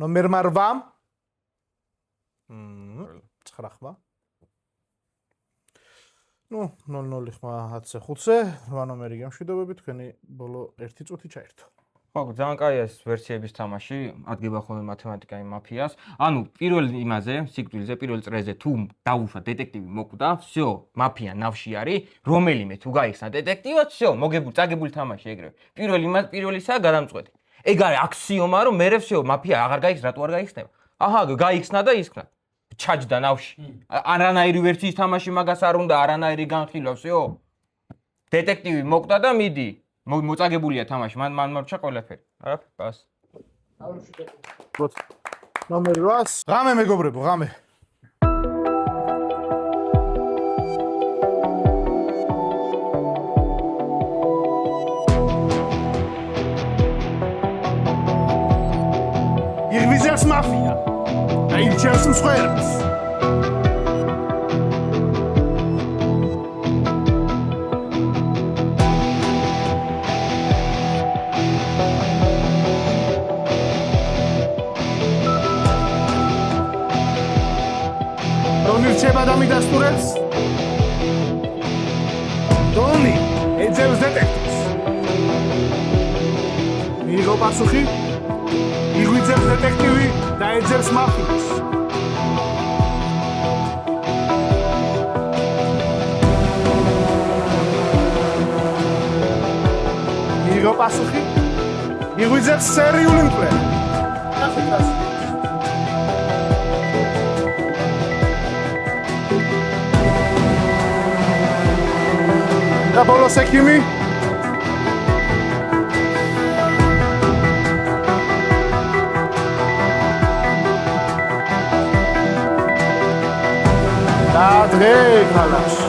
ნომერმა 8-მა 9 ხმა ну 0-0 ხმა 10-ზე 5-ზე 8 ნომერი გამშვიდობები თქვენი ბოლო 1 წუთი ჩაერთო. ხო, ძალიან კაია ეს ვერსიების თამაში, ადგება ხოლმე მათემატიკა იმ მაფიას. ანუ პირველ იმაზე, სიკვდილზე, პირველ წრეზე თუ დაუშვა დეტექტივი მოკვდა, всё, მაფია ნავში არის, რომელიმე თუ გაიხსნა დეტექტივად, всё, მოგებული, წაგებული თამაში ეგრევე. პირველისაა გადამწყვეტი. ეგ არის აქსიომა, რომ მერე всё, მაფია აღარ გაიხსნა, რატო არ გაიხსნება? აჰა, გაიხსნა და ისხნა. ჩაჯდა ნავში. არანაირი ვერსიის თამაში მაგას არ უნდა, არანაირი განხილვა, всё. დეტექტივი მოკვდა და მიდი. მოწაგებულია თამაში, მან მორჩა ყველაფერი. არა, პას. ნომერი 8. ღამე მეგობრებო, ღამე. იღბიზებს მაფია. აირჩევს მსხვერპლს. რჩება და მიდასტურებს დონი ეძებს დეტექტივს მიიღო პასუხი იღვიძებს დეტექტივი და ეძებს მაფიას მიიღო პასუხი იღვიძებს სერიული მკვლელი და ბოლოს ექიმი და დღე ქალაქში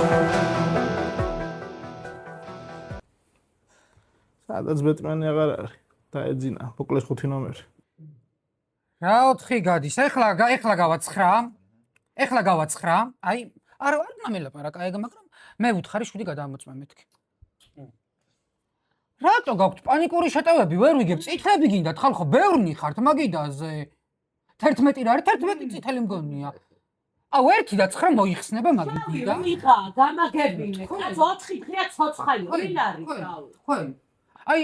სადაც სადაც ბეტმენი აღარ არის. დაეძინა, მოკლეს 5 ნომერი. რა 4 გადის? ეხლა გავა 9. ეხლა გავა 9. აი, არ მელაპარაკა ეგ, მაგრამ მე ვუთხარი 7 გადამოწმე მეთქი. რატო გაქვთ პანიკური შეტევები? ვერ ვიგებ, წითლები გინდათ, ხალხო, ბევრნი ხართ მაგიდაზე. 11 რა არის? 11 წითელი მგონია. აუ 1 და 9 მოიხსნება მაგიდია. ვიღა, გამაგებინე. 4 დღეა ცოცხალი. ვინ არის? ხო. აი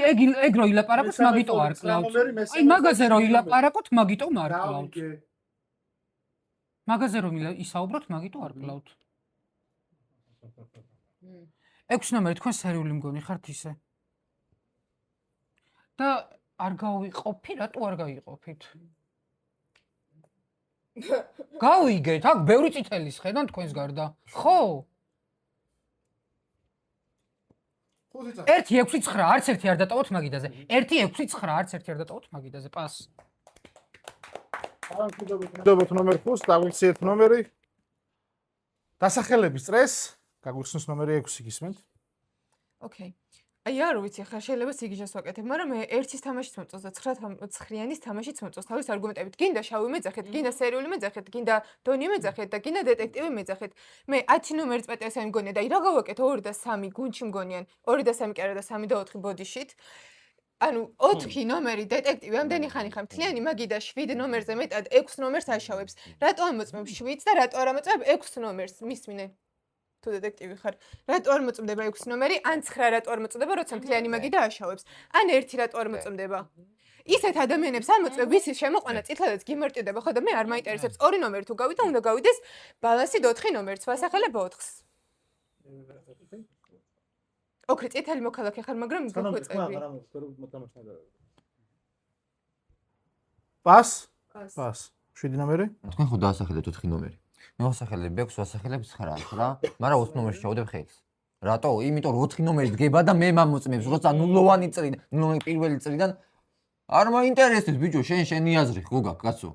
ეგ რო ილაპარაკოთ, მაგიტო არ კლავთ. აი მაგაზე რო ილაპარაკოთ, მაგიტო არ კლავთ. მაგაზე რომ ისაუბროთ, მაგიტო არ კლავთ. 6 ნომერი თქვენ სერიული მგონი ხართ ისე. და არ გავიყოფი, რატო არ გაიყოფით? გავიგეთ, აქ ბევრი წითელი სხედან თქვენს გარდა. ხო? 1-6-9, არც ერთი არ დატოვოთ მაგიდაზე. 1-6-9, არც ერთი არ დატოვოთ მაგიდაზე. პას. დავდობთ ნომერ 5, დაგვიქციეთ ნომერი. დასახელების წრეს, გაგვიხსნოს ნომერი 6 გისმენთ. ოკეი. აი არ ვიცი, ხა შეიძლება სიგიჟეს ვაკეთებ, მაგრამ მე 1-ის თამაშიც მოწონს და 9-9-იანის თამაშიც მოწონს თავის არგუმენტებით. გინდა შავი მეძახეთ, გინდა სერიული მეძახეთ, გინდა დონი მეძახეთ და გინდა დეტექტივი მეძახეთ. მე 10 ნომერიც პატიოსანი მგონია და აი რა გავაკეთო 2 და 3 გუნჩი მგონიან. 2 და 3 კი არა და 3 და 4 ბოდიშით. ანუ 4 ნომერი დეტექტივი ამდენი ხანი ხარ მთლიანი მაგიდა 7 ნომერზე მეტად 6 ნომერს აშავებს. რატო ამოწმებ 7 და რატო არ ამოწმებ 6 ნომერს? მისმინე. თუ დეტექტივი ხარ, რატო არ მოწმდება 6 ნომერი, ან 9 რატო არ მოწმდება, როცა მთლიანი მაგიდა აშავებს. ან 1 რატო არ მოწმდება. ისეთ ადამიანებს ამოწმებ, ვისი შემოყვანა წითლადაც გიმარტივდება, ხო და მე არ მაინტერესებს 2 ნომერი თუ გავიდა, უნდა გავიდეს ბალანსი 4 ნომერს, ვასახელებ 4-ს. ოკეი, წითელი მოქალაქე ხარ, მაგრამ გიხვეწები. პას? პას. 7 ნომერი? თქვენ ხო დაასახელეთ 4 ნომერი. მე ვასახელებ 6, ვასახელებ 9 რა, მაგრამ 20 ნომერში ჩავდებ ხელს. რატო? იმიტომ რომ 4 ნომერი დგება და მე მომწმებს, როცა ნულოვანი წრიდან, ნულოვანი პირველი წრიდან არ მაინტერესებს ბიჭო, შენი აზრი ხო გაქვს, კაცო?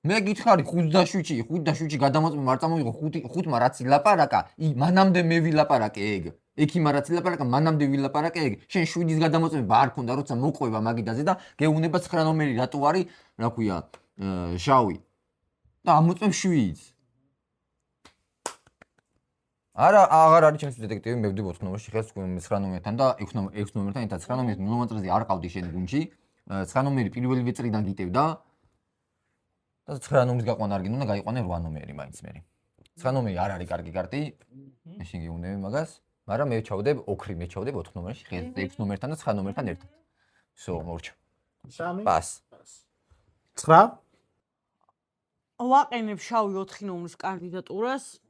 მე გითხარი 5-7 გადამოწმე არ წამოიღო 5-მა რაც ილაპარაკა, მანამდე მე ვილაპარაკე ეგ. ექიმა რაც ილაპარაკა, მანამდე ვილაპარაკე ეგ. შენ 7-ის გადამოწმება არ ქონდა, როცა მოყვება მაგიდაზე და გეუნება 9 ნომერი რატო არის, რა ქვია, შავი. და ამოწმებ 7-ს. არა, აღარ არის ჩემთვის დეტექტივი, მე ვდივ 4 ნომერში ხელს 9 ნომერთან და 6 ნომერთან ერთად 9 ნომერი ნულოვან წრეზე არ ყავდი შენ გუნდში. 9 ნომერი პირველივე წრიდან გიტევდა. და 9 ნომერის გაყვანა არ გინდა და გაიყვანე 8 ნომერი მაინც მე. 9 ნომერი არ არის კარგი კარტი. მე შენ გეუნები მაგას, მაგრამ მე ჩავდებ ოქრი, მე ჩავდებ 4 ნომერში ხელს 6 ნომერთან და 9 ნომერთან ერთად. всё, მორჩა. 3. პას. 9. ვაყენებ შავი 4 ნომრის კანდიდატურას.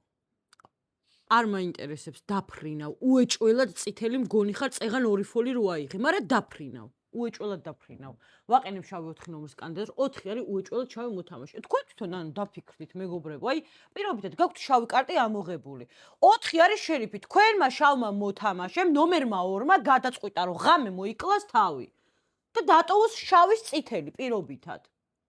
არ მაინტერესებს დაფრინავ. უეჭველად წითელი მგონი ხარ, წეგან 2 ფოლი რო აიღე, მაგრამ დაფრინავ. უეჭველად დაფრინავ. ვაყენებ შავი 4 ნომრის კანდიდატურას, 4 არის უეჭველად შავი მოთამაშე. თქვენ თვითონ ანუ დაფიქრდით, მეგობრებო, აი, პირობითად გაქვთ შავი კარტი ამოღებული. 4 არის შერიფი, თქვენმა შავმა მოთამაშემ ნომერმა 2-მა გადაწყვიტა, რომ ღამე მოიკლას თავი. და დატოვოს შავის წითელი პირობითად.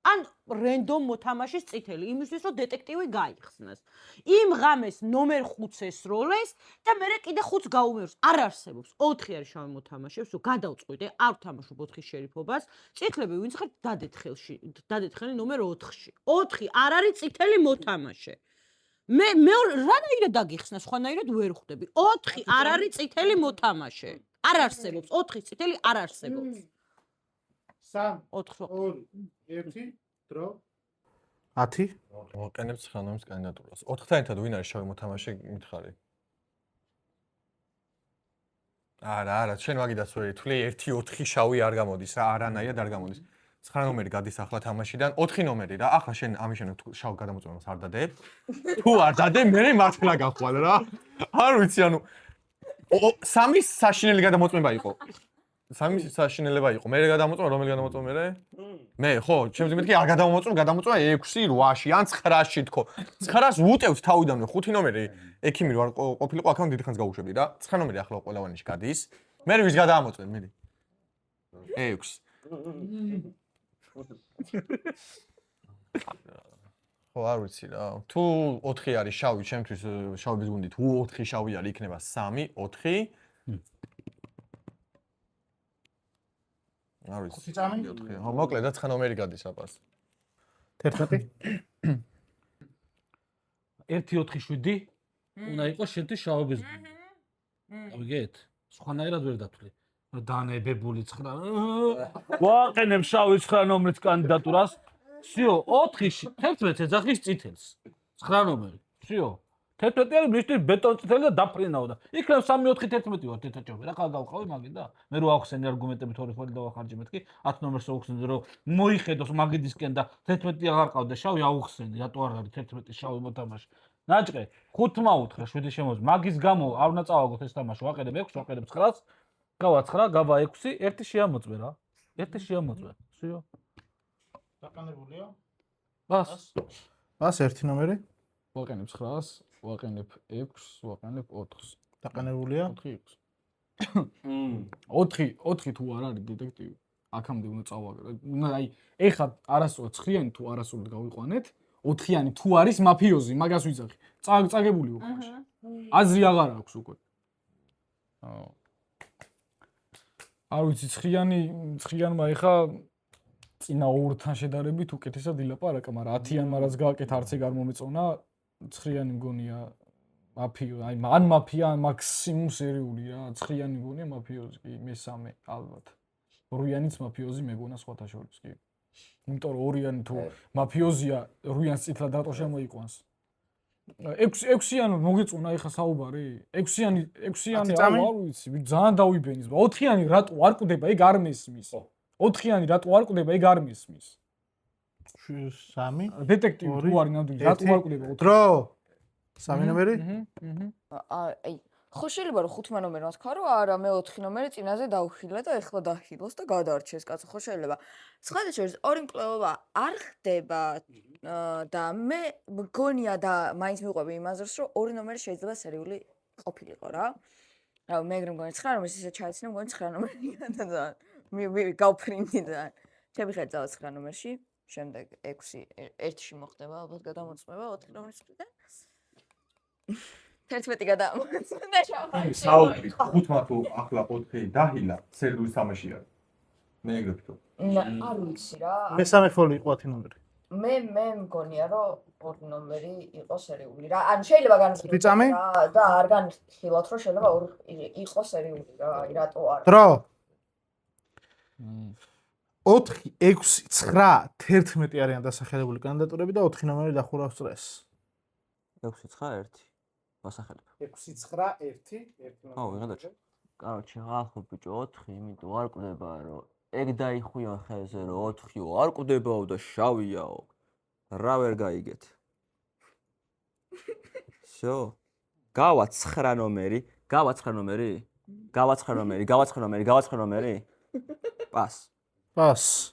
ან რენდომ მოთამაშის წითელი, იმისთვის რომ დეტექტივი გაიხსნას. იმ ღამეს ნომერ 5-ს ესროლეს და მე კიდე 5-ს გაუმეორს. არ არსებობს. 4 არის შავი მოთამაშეებს, რომ გადავწყვიტე, არ ვთამაშობ 4-ის შერიფობას. წითლები ვინც ხართ დადეთ ხელში, დადეთ ხელი ნომერ 4-ში. 4 არ არის წითელი მოთამაშე. მე რანაირად დაგიხსნა, სხვანაირად ვერ ხვდები. 4 არ არის წითელი მოთამაშე. არ არსებობს. 4-ის წითელი არ არსებობს. 3 4 2 1 დრო 10 ვაყენებ 9 ნომრის კანდიდატურას. 4-თან ერთად ვინ არის შავი მოთამაშე მითხარი? არა, შენ მაგიდას ვერ ითვლი 1-4 შავი არ გამოდის რა, არანაირად არ გამოდის. 9 ნომერი გადის ახლა თამაშიდან, 4 ნომერი რა. ახლა შენ ამის შემდეგ შავ გადამოწმებას არ დადებ. თუ არ დადე, მე მართლა გახვალ რა. არ ვიცი, ანუ 3-ის საშინელი გადამოწმება იყო. 3-ის საშინელება იყო. მე გადამოწმე, რომელი გადამოწმე მე? მე ხო, ჩემს მეთქი არ გადამოწმე 6-8-ში ან 9-ში თქო. 9-ს ვუტევთ თავიდანვე 5 ნომერი. ექიმი რო არ ყოფილიყო, აქამდე დიდი ხანს გავუშვები რა. 9 ნომერი ახლა ყველავანში გადის. მე ვის გადამოწმე მე? 6. ხო, არ ვიცი რა. თუ 4 არის შავი, ჩემთვის შავების გუნდი, თუ 4 შავი არის, იქნება 3, 4. არ ვიცი. 5 წამი? 4. ხო, მოკლედ და 9 ნომერი გადის აპას. 11. 1-4-7 უნდა იყოს შენთვის შავების გუნდი. გავიგეთ? სხვანაირად ვერ დათვლი. დანებებული 9. ვაყენებ შავი 9 ნომრის კანდიდატურას. всё, 4-ში 11 ეძახის წითელს. 9 ნომერი. всё. 11 არის მისთვის ბეტონ წითელი და დაფრინაო და იქნებ 3-4-11 ვარ თეთრჭები. რა ხარ გავყავი მაგიდა? მე რო ახსენე არგუმენტებით 2 ხელი დავახარჯე მეთქი 10 ნომერს აუხსენე რომ მოიხედოს მაგიდისკენ და 11 აღარ ყავდა შავი აუხსენე. რატო არ არის 11 შავი მოთამაშე? ნაჭყე 5-მა უთხრა 7 შემოз. მაგის გამო არ უნდა წავაგოთ ეს თამაში. ვაყენებ 6, ვაყენებ 9-ს. გავა 9, გავა 6, 1 შეამოწმე რა. 1 შეამოწმე. всё. დაყანებულია? ბას. ბას 1 ნომერი? ვაყენებ 9-ს, ვაყენებ 6-ს, ვაყენებ 4-ს. დაყანებულია? 4-6. 4 თუ არ არის დეტექტივი, აქამდე უნდა წავაგრე. უნდა აი ეხლა არასწორად 9-იანი თუ არასწორად გავიყვანეთ, 4-იანი თუ არის მაფიოზი, მაგას ვიძახი. წაგებული უკრაში. აზრი აღარ აქვს უკვე. არ ვიცი 9-იანმა ეხლა წინა ორთან შედარებით უკეთესად ილაპარაკა, მაგრამ 10-იანმა რაც გააკეთა არც ეგ არ მომეწონა. 9-იანი მგონია მაფიო, აი ან მაფია, ან მაქსიმუმ სერიული რა. 9-იანი მგონია მაფიოზი, კი, მესამე ალბათ. 8-იანიც მაფიოზი მეგონა სხვათა შორის, კი. იმიტომ რომ 2-იანი თუ მაფიოზია, 8-იანს წითლად რატო შემოიყვანს? 6-იანი მოგეწონა ეხა საუბარი? 6-იანი არ ვიცი, ძალიან დავიბენის. 4-იანი რატო არ კვდება, ეგ არ მესმის. 4-იანი რატო არ კვდება, ეგ არ მესმის. 3. დეტექტივი თუ არის ნამდვილი, რატო არ კვდება 4? დრო. 3 ნომერი? აი, ხო შეიძლება რომ 5 ნომერმა თქვა რომ არა, მე 4 ნომერი წინაზე დავხილე და ეხლა დახილოს და გადაარჩეს კაცო, ხო შეიძლება. სხვათა შორის ორი მკვლელობა არ ხდება და მე მგონია და მაინც მიყვები იმაზრს რომ 2 ნომერი შეიძლება სერიული ყოფილიყო რა. რა მე ეგრე მგონი 9 ნომერს ისე ჩაეცნე, მგონი 9 ნომერი და გავფრინდი და შევიხედე ძალა 9 ნომერში, შემდეგ 6 1-ში მოხდება ალბათ გადამოწმება 4 ნომერის მხრიდან. 11 გადამოწმდა შავი. საუბარი 5-მა თუ ახლა 4 დაჰილა, სერიული თამაში არის. მე ეგრე ვფიქრობ. არ ვიცი რა. მესამე ფოლი იყო 10 ნომერი. მე მგონია რომ 2 ნომერი იყო სერიული რა. ან შეიძლება განსხვავდეს წამი? და არ განხილოთ რომ შეიძლება 2 იყო სერიული რა. აი რატო არ. დრო. 4, 6, 9, 11 არიან დასახელებული კანდიდატურები და 4 ნომერი დახურავს წრეს. 6, 9, 1. ვასახელებ. 6, 9, 1, 1 აუ, ვიღადა ჩა. კაროჩე, ახლა ბიჭო 4, იმიტომ არ კვდება რომ ეგ დაიხუიან ხელზე რომ 4-ო არ კვდებაო და შავიაო. რა ვერ გაიგეთ. всё. გავა 9 ნომერი, გავა 9 ნომერი. გავა 9 ნომერი, გავა 9 ნომერი, გავა 9 ნომერი. პას. პას.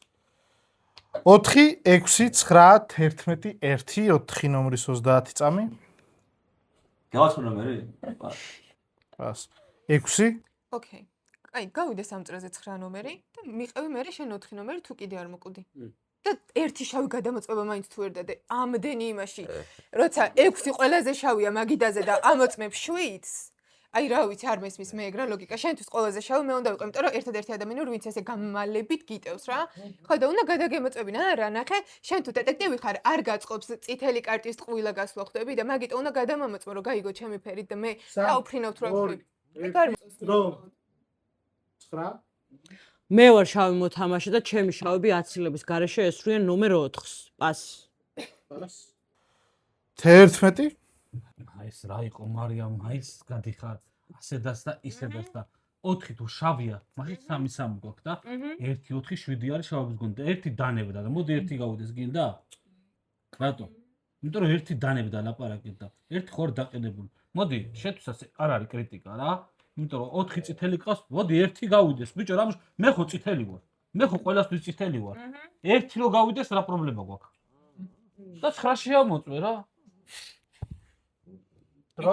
4, 6, 9, 11, 1, 4 ნომრის 30 წამი. გავა 9 ნომერი. პას. პას. 6. ოკეი. აი, გავიდე 3 წრეზე 9 ნომერი და მიყევი მე შენ 4 ნომერი თუ კიდე არ მოკვდი. და ერთი შავი გადამოწმება მაინც თუ ვერ დადე. ამდენი იმაში, როცა 6 ყველაზე შავია მაგიდაზე და ამოწმებ 7-ს. აი რა ვიცი, არ მესმის მე ეგ რა ლოგიკა. შენთვის ყველაზე შავი მე უნდა ვიყო, იმიტომ რომ ერთადერთი ადამიანი ვინც ესე გამალებით გიტევს რა. ხო და უნდა გადაგემოწმებინა რა, ნახე, შენ თუ დეტექტივი ხარ, არ გაწყობს წითელი კარტის ტყუილა გასვლა ხვდები და მაგით უნდა გადამამოწმო რომ გაიგო ჩემი ფერით და მე დავფრინავ თუ რა ხვდები. ეგ არ დრო. 9. მე ვარ შავი მოთამაშე და ჩემი შავები აცილების გარეშე ესვრიან ნომერ 4-ს. პასი. პას. 11. აი ეს რა იყო მარიამ, აი ეს გადიხარ ასედაც და ისედაც და 4 თუ შავია, მაგით 3-3 გვაქვს და 1, 4, 7 არის შავების გუნდი და 1 დანებდა და მოდი 1 გავიდეს გინდა? რატო? იმიტომ რომ 1 დანებდა ლაპარაკით და 1 ხوار დაყენებული. მოდი, შეთვისაც არ არის კრიტიკა რა. იმიტომ რომ 4 წითელი ყავს, მოდი 1 გავიდეს. ბიჭო, რა მე ხო წითელი ვარ. მე ხო ყველასთვის წითელი ვარ. 1 რო გავიდეს რა პრობლემა გვაქვს? და 9 შეამოწმე რა. დრო.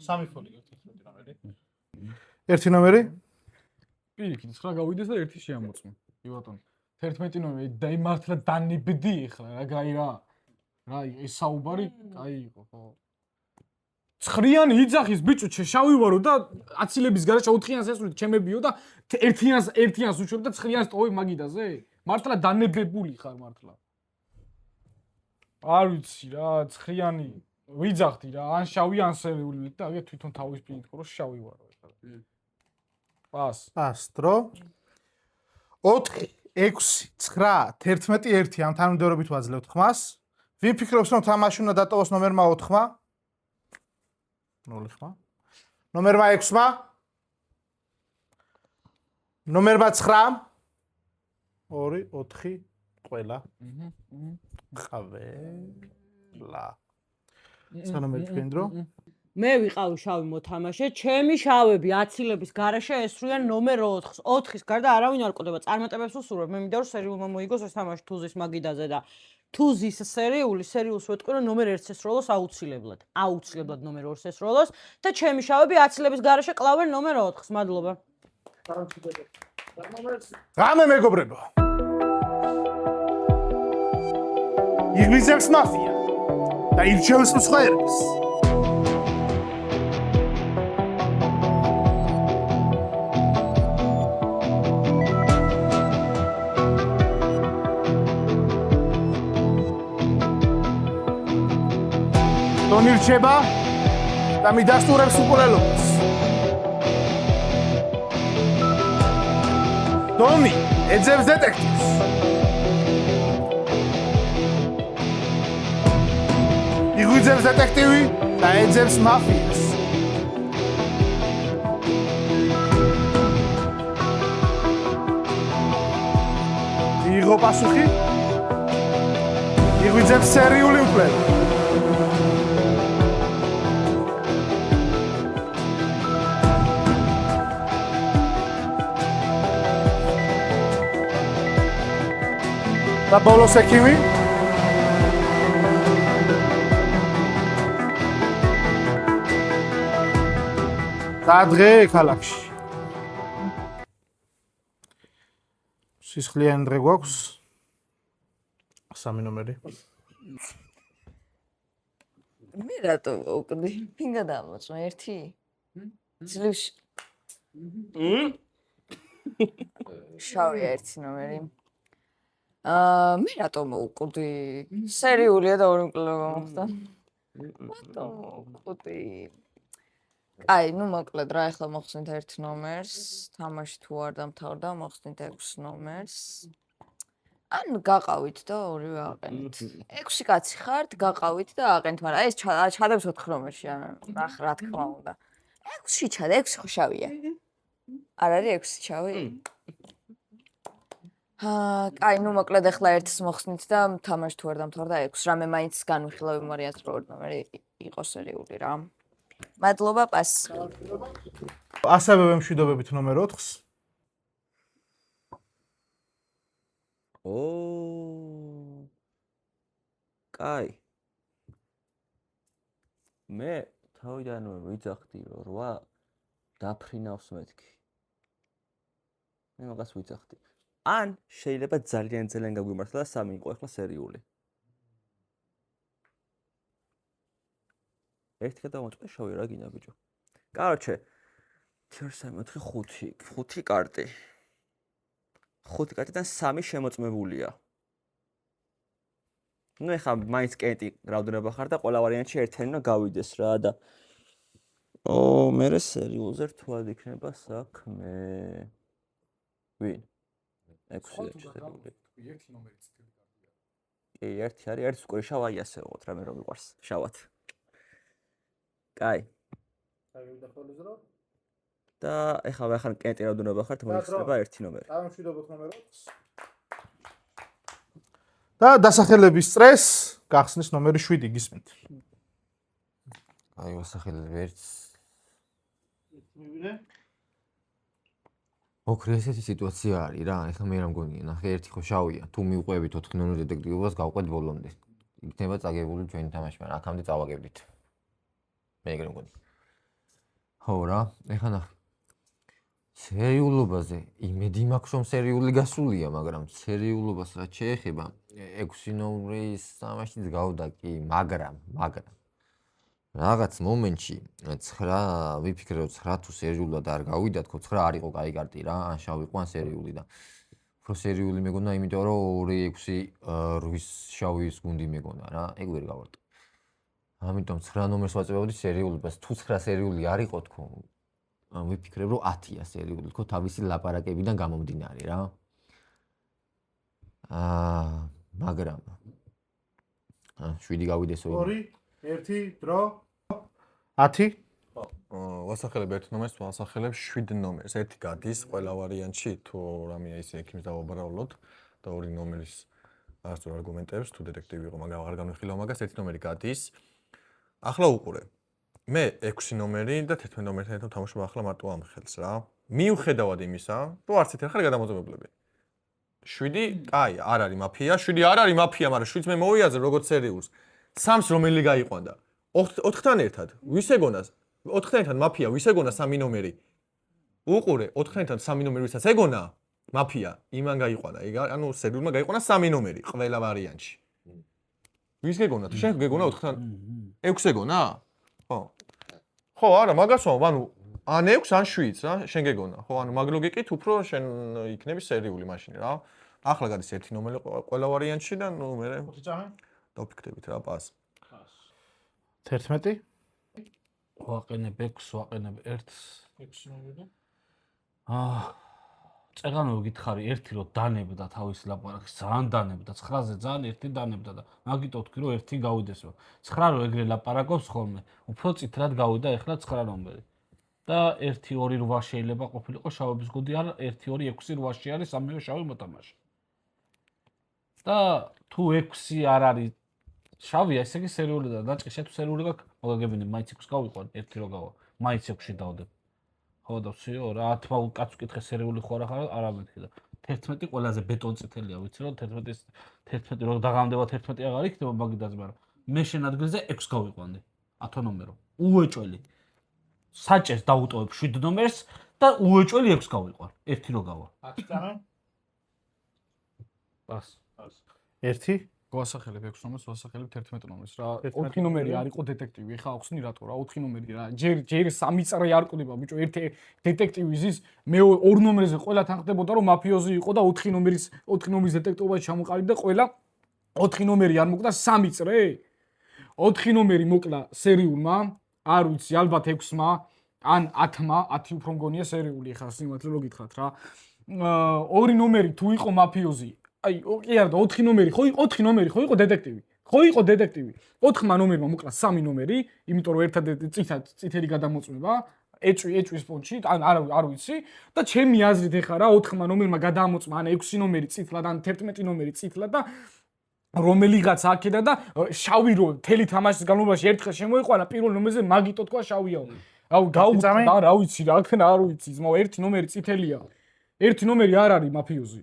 3 ფოლი გაქვს 11 ნომერი. 1 ნომერი? პირიქით 9 გავიდეს და 1 შეამოწმე. კი ბატონო. 11 ნომერი დაიმართლა დანებდი ეხლა რა გაი რა. რა ეს საუბარი, კაი იყო ხო. 9-იანი იძახის ბიჭო შავი ვარო და აცილების garaშე 4-იანს ესვრით ჩემებიო და 1-იანს უშვებ და 9-იანს ტოვებ მაგიდაზე? მართლა დანებებული ხარ მართლა. არ ვიცი რა, 9-იანი ვიძახდი რა, ან შავი ან სერიული და აგე თვითონ თავის პირით ხო რომ შავი ვარო ეხლა. პას დრო 4 6 9 11 1 ამ თანმიმდევრობით ვაძლევთ ხმას. ვინ ფიქრობს რომ თამაში უნდა დატოვოს ნომერმა 4-მა? 0 ხმა. ნომერმა 6-მა? ნომერმა 9-მა? 2 4 ყველა. ყველა. სანომერი თქვენ დრო? მე ვიყავი შავი მოთამაშე, ჩემი შავები აცილების garaშე ესვრიან ნომერ 4-ს. 4-ის გარდა არავინ არ ყვდება, წარმატებებს უსურვებ. მე მინდა რომ სერიულმა მოიგოს ეს თამაში თუზის მაგიდაზე და თუზის სერიულს ვეთქვი რომ ნომერ 1-ს ესროლოს აუცილებლად. აუცილებლად ნომერ 2-ს ესროლოს და ჩემი შავები აცილების garaშე კლავენ ნომერ 4-ს. მადლობა. გამე მეგობრებო. იღბიზებს მაფია და ირჩევს მსხვერპლს. ტონი რჩება და მიდასტურებს უყურელობას. ტონი ეძებს დეტექტივს. იღუძებს დეტექტივი და ეძებს მაფიას. იღო პასუხი? იღუძებს სერიული მკვლელი. და ბოლოს ექიმი? სადღე ქალაქში. სისხლიანი დღე გვაქვს. 3 ნომერი. მე რატო ვუკდი? ვინ გადამოწმა 1? ძლივში. შავი 1 ნომერი. მე რატო მოვკვდი? სერიულია და 2 მკვლელობა მოხდა. რატო მოვკვდი? აი, ნუ მოკლედ რა, ახლა მოხსნით 1 ნომერს, თამაში თუ არ დამთავრდა, მოხსნით 6 ნომერს. ან გაყავით და ორივე აყენით. 6 კაცი ხართ, გაყავით და აყენით, მაგრამ ეს ჩადებს 4 ნომერში, ნახ რა თქმა უნდა. 6-ში ჩადა, 6 ხო შავია. არ არის 6 შავი? აი, ნუ მოკლედ ახლა 1-ს მოხსნით და თამაში თუ არ დამთავრდა 6. რამე მაინც განვიხილავ იმარიათ რომ 2 ნომერი იყო სერიული რა. მადლობა პას. ასევე ვემშვიდობებით ნომერ 4-ს. კაი. მე თავიდანვე ვიძახდი რომ 8 დაფრინავს მეთქი. მე მაგას ვიძახდი. ან შეიძლება ძალიან გაგვიმართლა და 3 იყო ახლა სერიული. ერთი გადამოწყე შავი რა გინდა ბიჭო. კაროჩე 1 2 3 4 5 კარტი. 5 კარტიდან 3 შემოწმებულია. ნუ ეხა მაინც კენტი რაოდენობა ხარ და ყველა ვარიანტში ერთიანი უნდა გავიდეს რა და მე სერიულზე რთულად იქნება საქმე. ვინ? 6 სერიული. ერთი ნომერი წითელი კარტია. კი, ერთი არის, ერთს უკვე შავი ასე ვიყოთ რა მე რომ მიყვარს შავად. კაი. და ეხლა ახლა კენტი რაოდენობა ხართ მოიხსნება 1 ნომერი. დავამშვიდობოთ ნომერ 4-ს. და დასახელების წრეს გახსნის ნომერი 7 გისმენთ. აი, დასახელები ერთს. ოქრე ესეთი სიტუაცია არის რა, ეხლა მე რა მგონია, ნახე ერთი ხო შავია, თუ მივყვებით 4 ნომერ დეტექტივობას გავყვეთ ბოლომდე. იქნება წაგებული ჩვენი თამაში, მაგრამ აქამდე წავაგებდით. მე ეგრე მგონი. ხო რა, ეხლა ნახე. სერიულობაზე იმედი მაქვს რომ სერიული გასულია, მაგრამ სერიულობას რაც შეეხება 6 ნომრის თამაშიც გავდა კი, მაგრამ რაღაც მომენტში 9 ვიფიქრე რომ 9 თუ სერიულად არ გავიდა თქო 9 არ იყო კაი კარტი რა ან შავი იყო ან სერიული და უფრო სერიული მეგონა იმიტომ რომ 2-6-8 შავის გუნდი მეგონა რა ეგ ვერ გავარტყე ამიტომ 9 ნომერს ვაწევდი სერიულობას თუ 9 სერიული არ იყო თქო ვიფიქრე რომ 10-ია სერიული თქო თავისი ლაპარაკებიდან გამომდინარე რა მაგრამ 7 გავიდესო 2 1 დრო 10 ვასახელებ ერთ ნომერს, ვასახელებ 7 ნომერს. ერთი გადის ყველა ვარიანტში, თუ რამეა ისე ექიმს დავაბარავლოთ და 2 ნომერის არასწორ არგუმენტებს, თუ დეტექტივი იყო, მაგრამ არ განვიხილავ მაგას, ერთი ნომერი გადის. ახლა უყურე. მე 6 ნომერი და 11 ნომერთან ერთად თამაშობ ახლა მარტო ამ ხელს რა. მიუხედავად იმისა, რომ არც ერთი ახალი გადამოწმებლები. 7, კაი, არ არის მაფია, 7 არ არის მაფია, მაგრამ 7-ს მე მოვიაზრე როგორც სერიულს. 3-ს რომელი გაიყვანდა? 4-თან ერთად. ვის ეგონას? 4-თან ერთად მაფია, ვის ეგონა 3 ნომერი? უყურე, 4-თან ერთად 3 ნომერი ვისაც ეგონა მაფია, იმან გაიყვანა. ანუ სერიულმა გაიყვანა 3 ნომერი ყველა ვარიანტში. ვის გეგონა? თუ შენ გეგონა 4-თან 6 ეგონა? ხო. ხო, არა, მაგას ვამბობ, ანუ ან 6 ან 7 რა, შენ გეგონა. ხო, ანუ მაგ ლოგიკით უფრო შენ იქნები სერიული მაშინ რა. ახლა გადის ერთი ნომერი ყველა ვარიანტში და ნუ მე დავფიქრებით რა პას. 11 ვაყენებ 6, ვაყენებ 1-ს. 6 ნომერი. წეგანო გითხარი, ერთი რომ დანებდა თავის ლაპარაკს, ძალიან დანებდა, 9-ზე ძალიან ერთი დანებდა და მაგიტო ვთქვი რომ ერთი გავიდეს რომ 9 რო ეგრე ლაპარაკობს ხოლმე, უფრო წითლად გავიდა ეხლა 9 ნომერი. და 1-2-8 შეიძლება ყოფილიყო შავების გუნდი არ 1-2-6-8-ში არის სამივე შავი მოთამაშე. და თუ 6 არ არის შავია, ესე იგი სერიული და დაჭი შე თუ სერიული გაქვს, მოგაგებინე მაინც 6 გავიყვან, 1 რო გავა. მაინც 6-ში დავდებ. ხო და ვსიო რა 10 კაც ვკითხე სერიული ხო არა მეთქი და 11 ყველაზე ბეტონ წითელია, ვიცი რომ 11 რო დაღამდება 11 აღარ იქნება მაგიდაზე, მაგრამ მე შენ ადგილზე 6 გავიყვანდი. 10 ნომერო. უეჭველი. საჭეს დაუტოვებ 7 ნომერს და უეჭველი 6 გავიყვან. 1 რო გავა. 10 წამე. პას. 1 გვასახელებ 6 ნომერს, ვასახელებ 11 ნომერს რა. 4 ნომერი არ იყო დეტექტივი, ხა ახსნი რატო რა 4 ნომერი რა. ჯერ 3 წრე არ ყდება ბიჭო, ერთი დეტექტივი ზის, მე 2 ნომერზე ყველა თანხდებოდა რომ მაფიოზი იყო და 4 ნომერის დეტექტივობაში ჩამოყალიბდა ყველა 4 ნომერი არ მოკდა 3 წრე. 4 ნომერი მოკლა სერიულმა, არ ვიცი, ალბათ 6-მა, ან 10-მა, 10 უფრო მგონია სერიული, ხა სიმართლე რო გითხრათ რა. 2 ნომერი თუ იყო მაფიოზი აი, კი არა, 4 ნომერი ხო იყო დეტექტივი. ხო იყო დეტექტივი. 4 ნომერმა მოკლა 3 ნომერი, იმიტომ რომ ერთადერთი წითელი გადამოწმება, ეჭვის პონჩი, ან არ ვიცი და ჩემი აზრით ეხა რა 4 ნომერმა გადამოწმა, ან 6 ნომერი წითლად, ან 11 ნომერი წითლად და რომელიღაც აქედა და შავი რო თელი თამაშის განმავლობაში ერთხელ შემოიყვანა პირველ ნომერზე მაგიტო თქვა შავიაო. აუ გაუწამე და რა ვიცი რა აქ არ ვიცი, ძმაო, ერთი ნომერი წითელია. ერთი ნომერი არ არის მაფიოზი.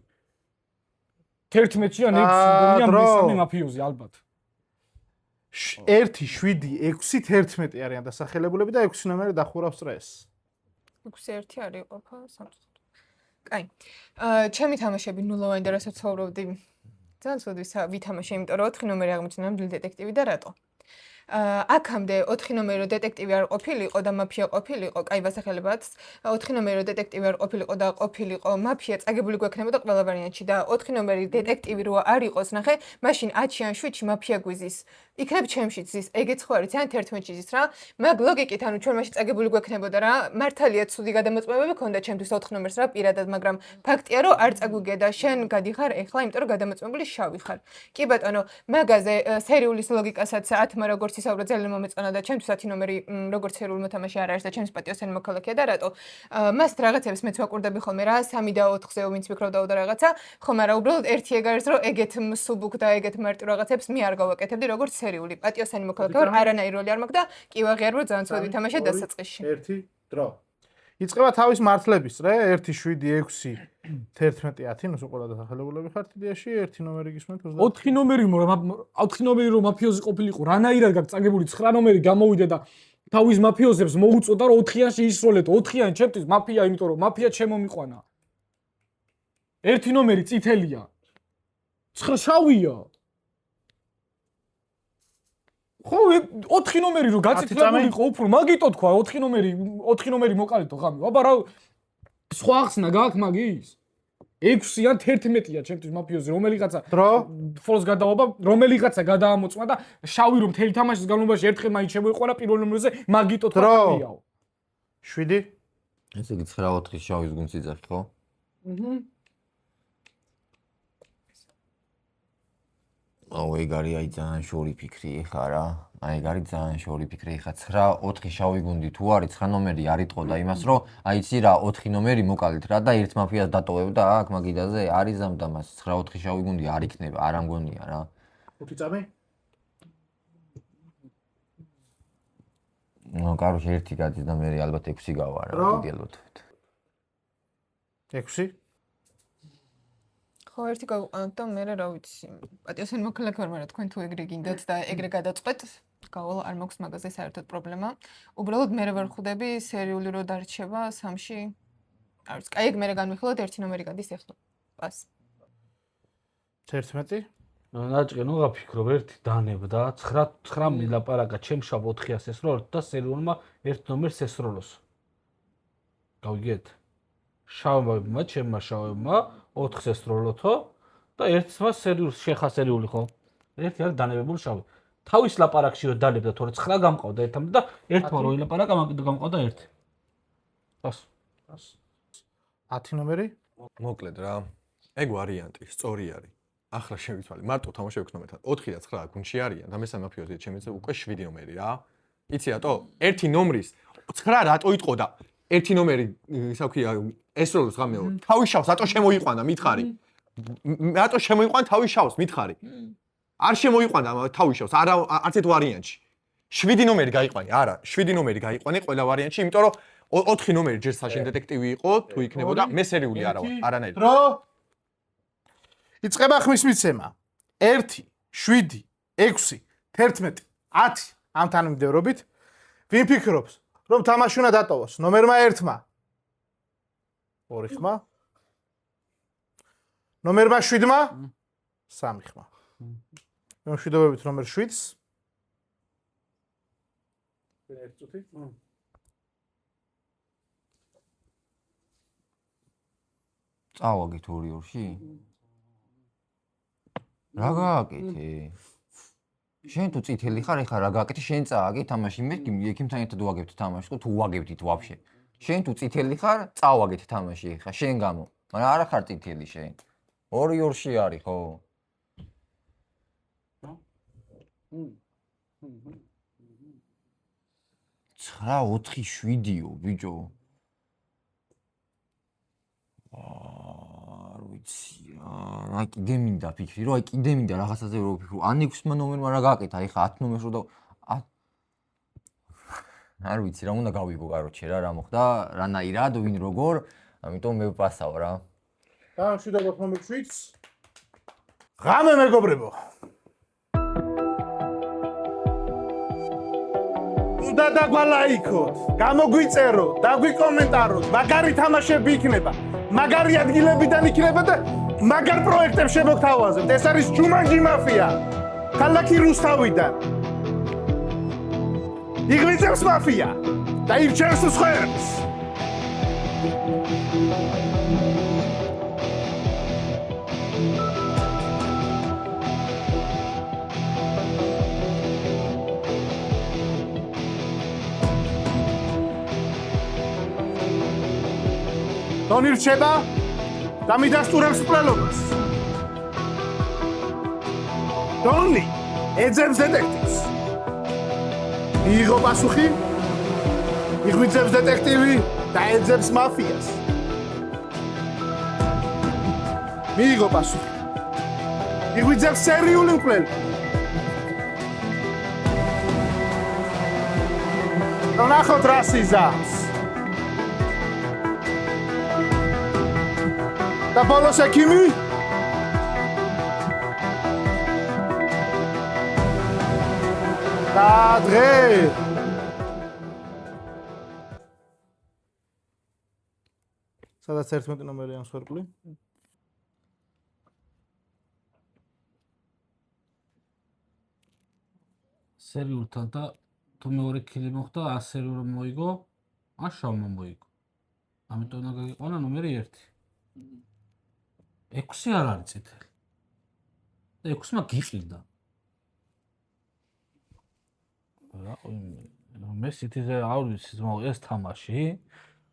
11-ში ან 6-ში მესამე მაფიოზი ალბათ. 1 7 6 11 არიან დასახელებულები და 6 ნომერი დახურავს წრეს. 6-1 არის ყოფა სამწუხაროდ. კაი. ჩემი თამაშები ნულოვანი და რასაც ვცხოვრობდი. ძალიან ცუდი ვითამაშე, იმიტომ რომ 4 ნომერი აღმოჩნდა ნამდვილი დეტექტივი და რატო? აქამდე 4 ნომერი რო დეტექტივი არ ყოფილიყო და მაფია ყოფილიყო, კაი ვასახელებად, 4 ნომერი რო დეტექტივი არ ყოფილიყო და ყოფილიყო მაფია, წაგებული გვექნებოდა ყველა ვარიანტში და 4 ნომერი დეტექტივი რო არ იყოს, ნახე, მაშინ 10-ში ან 7-ში მაფია გვიზის. იქნებ ჩემშიც ზის, ეგეც ხო არის, ან 11-ში ზის რა. მაგ ლოგიკით, ანუ ჩვენ მაშინ წაგებული გვექნებოდა რა, მართალია ცუდი გადამოწმებები ქონდა ჩემთვის 4 ნომერს რა პირადად, მაგრამ ფაქტია რომ არ წაგუგე და შენ გადიხარ ეხლა, იმიტომ რომ გადამოწმებული შავი ხარ. კი ბატონო, მაგაზე სერიულის ლოგიკასაც 10-მა როგორც ისაუბრა ძალიან მომეწონა და ჩემთვის 10 ნომერი როგორც სერიულ მოთამაშე არ არის და ჩემს პატიოსანი მოქალაქეა და რატო? მას რაღაცებს მეც ვაკვირდები ხოლმე რა, 3 და 4-ზე ვინც ფიქრობდა და რაღაცა, ხო, მაგრამ უბრალოდ ერთი ეგ არის რომ ეგეთ მსუბუქ და ეგეთ მარტივ რაღაცებს მე არ გავაკეთებდი როგორც სერიული. პატიოსანი მოქალაქე ვარ, არანაირი როლი არ მაქვს და კი ვაღიარ რომ ძალიან ცუდად ვითამაშე დასაწყისში. 1 დრო. იწყება თავის მართლების წრე 1 7 6 11 10 ნუ ყველა დასახელებულები ხართ იდეაში 1 ნომერი გისმენთ 4 ნომერი 4 ნომერი რომ მაფიოზი ყოფილიყო, რანაირად გაქვს წაგებული 9 ნომერი გამოვიდა და თავის მაფიოზებს მოუწოდა რომ 4-იანში ისროლეთო, 4-იანი ჩემთვის მაფია, იმიტომ რომ მაფია ჩემო მიყვანა. 1 ნომერი წითელია. 9 შავია. ხო 4 ნომერი რო გაწითლებული იყო უფრო მაგიტო თქვა 4 ნომერი მოკალითო ღამე აბა რა სხვა ახსნა გაქვს მაგის 6-იან 11-ია ჩემთვის მაფიოზი რომელიღაცა ფოლს გადაობა რომელიღაცა გადაამოწმა და შავი რომ მთელი თამაშის განმავლობაში ერთხელ მაინც შემოიყვანა პირველ ნომერზე მაგიტო თქვა ხმიაო 7 ესე იგი 9-4 შავის გუნდს იძახი ხო? აუ ეგ არის აი ძალიან შორი ფიქრი ხა რა. აი ეგ არის ძალიან შორი ფიქრი ხა 9-4 შავი გუნდი თუ არის 9 ნომერი არ იტყოდა იმას რომ აი იცი რა 4 ნომერი მოკალით რა და ერთ მაფიას დატოვებდა აქ მაგიდაზე არის ზამდა მას 9-4 შავი გუნდი არ იქნება არ ამგონია რა. 5 წამი? ნუ კაროჩე ერთი გადის და მე ალბათ 6 გავა რა იდეალურად. 6 ხო ერთი გავყავთ და მე რა ვიცი პატიოსანი მოქალაქე ვარ მაგრამ თქვენ თუ ეგრე გინდათ და ეგრე გადაწყვეტ გავალ არ მაქვს მაგაზე საერთოდ პრობლემა უბრალოდ მე ვარ ხვდები სერიული რო დარჩება 3-ში არ ვიცი კაი ეგ მე განვიხილოთ ერთი ნომერი გადის ეხლა პას 11 ნაჭყი ნუ გაფიქრობ ერთი დანებდა 9 მილაპარაკა ჩემშავ 4-ას ესროლოთ და სერიულმა ერთ ნომერს ესროლოს გავიგეთ შავმა ჩემმა შავმა 4-ს ესროლოთო და ერთმა სერიულს შეხა სერიული ხო ერთი არის დანებებული შავი თავის ლაპარაკშიო დალებდა თორე 9 გამყავდა ერთამდე და ერთმა რო ილაპარაკა მაგ გამყავდა ერთი პას 10 ნომერი მოკლედ რა ეგ ვარიანტი სწორი არის ახლა შევიცვალე მარტო თამაშები ქნომეთან 4 და 9 გუნდში არიან და მესამე მაფიოზია ჩემიც უკვე 7 ნომერი რა იცი რატო ერთი ნომრის 9 რატო იტყოდა ერთი ნომერი ისა ვქია ესროლოს ღამეო თავის შავს რატო შემოიყვანა მითხარი რატო შემოიყვანა თავის შავს მითხარი არ შემოიყვანა თავის შავს არც ერთ ვარიანტში 7 ნომერი გაიყვანი არა 7 ნომერი გაიყვანი ყველა ვარიანტში იმიტომ რომ 4 ნომერი ჯერ საშენ დეტექტივი იყო თუ იქნებოდა მე სერიული არა ვარ არანაირად დრო იწყება ხმის მიცემა 1 7 6 11 10 ამ თანმიმდევრობით ვინ ფიქრობს რომ თამაში უნდა დატოვოს ნომერმა 1-მა 2 ხმა ნომერმა 7-მა 3 ხმა მშვიდობებით ნომერ 7-ს წავაგეთ 2-2-ში რა გააკეთე შენ თუ წითელი ხარ ეხლა რა გააკეთე შენ წააგე თამაში მე ექიმთან ერთად ვაგებთ თამაში თუ ვაგებდით ვაფშე შენ თუ წითელი ხარ წავაგეთ თამაში ეხლა შენ გამო მაგრამ არა ხარ წითელი შენ 2-2-ში არის ხო 9-4-7-ო ბიჭო არ ვიცი რა კიდე მინდა ფიქრი რომ აი კიდე მინდა რაღაცაზე რო ვფიქრო ან 6-მა ნომერმა რა გააკეთა ეხლა 10 ნომერს რო და არ ვიცი რა უნდა გავიგო კაროჩე რა მოხდა რანაირად ვინ როგორ ამიტომ მე ვპასავ რა გამშვიდობოთ ნომერ 7-ს ღამე მეგობრებო უნდა დაგვალაიქოთ გამოგვიწეროთ დაგვიკომენტაროთ მაგარი თამაშები იქნება მაგარი ადგილებიდან იქნება და მაგარ პროექტებს შემოგთავაზებთ ეს არის ჯუმანჯი მაფია ქალაქი რუსთავიდან იღვიძებს მაფია და ირჩევს სხვებს დონი რჩება და მიდასტურებს მკვლელობას. დონი ეძებს დეტექტივს. მიიღო პასუხი, იღვიძებს დეტექტივი და ეძებს მაფიას. მიიღო პასუხი. იღვიძებს სერიული მკვლელი. ნახოთ რა სიზამს. და ბოლოს ექიმი და დღე სადაც 11 ნომერია მსხვერპლი სერიურთან და თუ მეორე ქილი მოხდა, ან სერიურը მოიგო, ან შავმა მოიგო. ამიტომ უნდა გაგიყვანა ნომერი 1. 6 არ არის წითელი. და 6-მა გიყიდა. მე სიტიზე არ ვიცი, ეს თამაში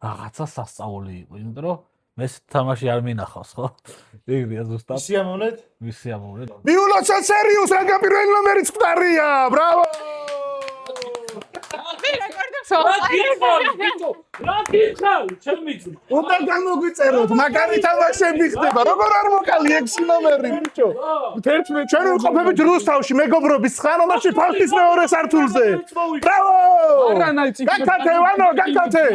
რაღაცა სასწაული იყო, იმიტომ რომ მე თამაში არ მინახავს, ხო? ეგრეა ზუსტად. სიამოვნეთ? ვისიამოვნეთ. მიულოცა სერიუს რაგა პირველი ნომერიც მკვდარია. ბრავო! რა გიხარ, ჩემი ძმა. უნდა გამოგვიწეროთ, მაგარი თამაშები ხდება. როგორ არ მოკალი 6 ნომერი, ბიჭო? 11 ჩვენ ვიყოფებით რუსთავში მეგობრობის ხანობაში ფალკის მეორე სართულზე. ბრავო! არა, ნაიცი. გაკეთე, ვანო, გაკეთე.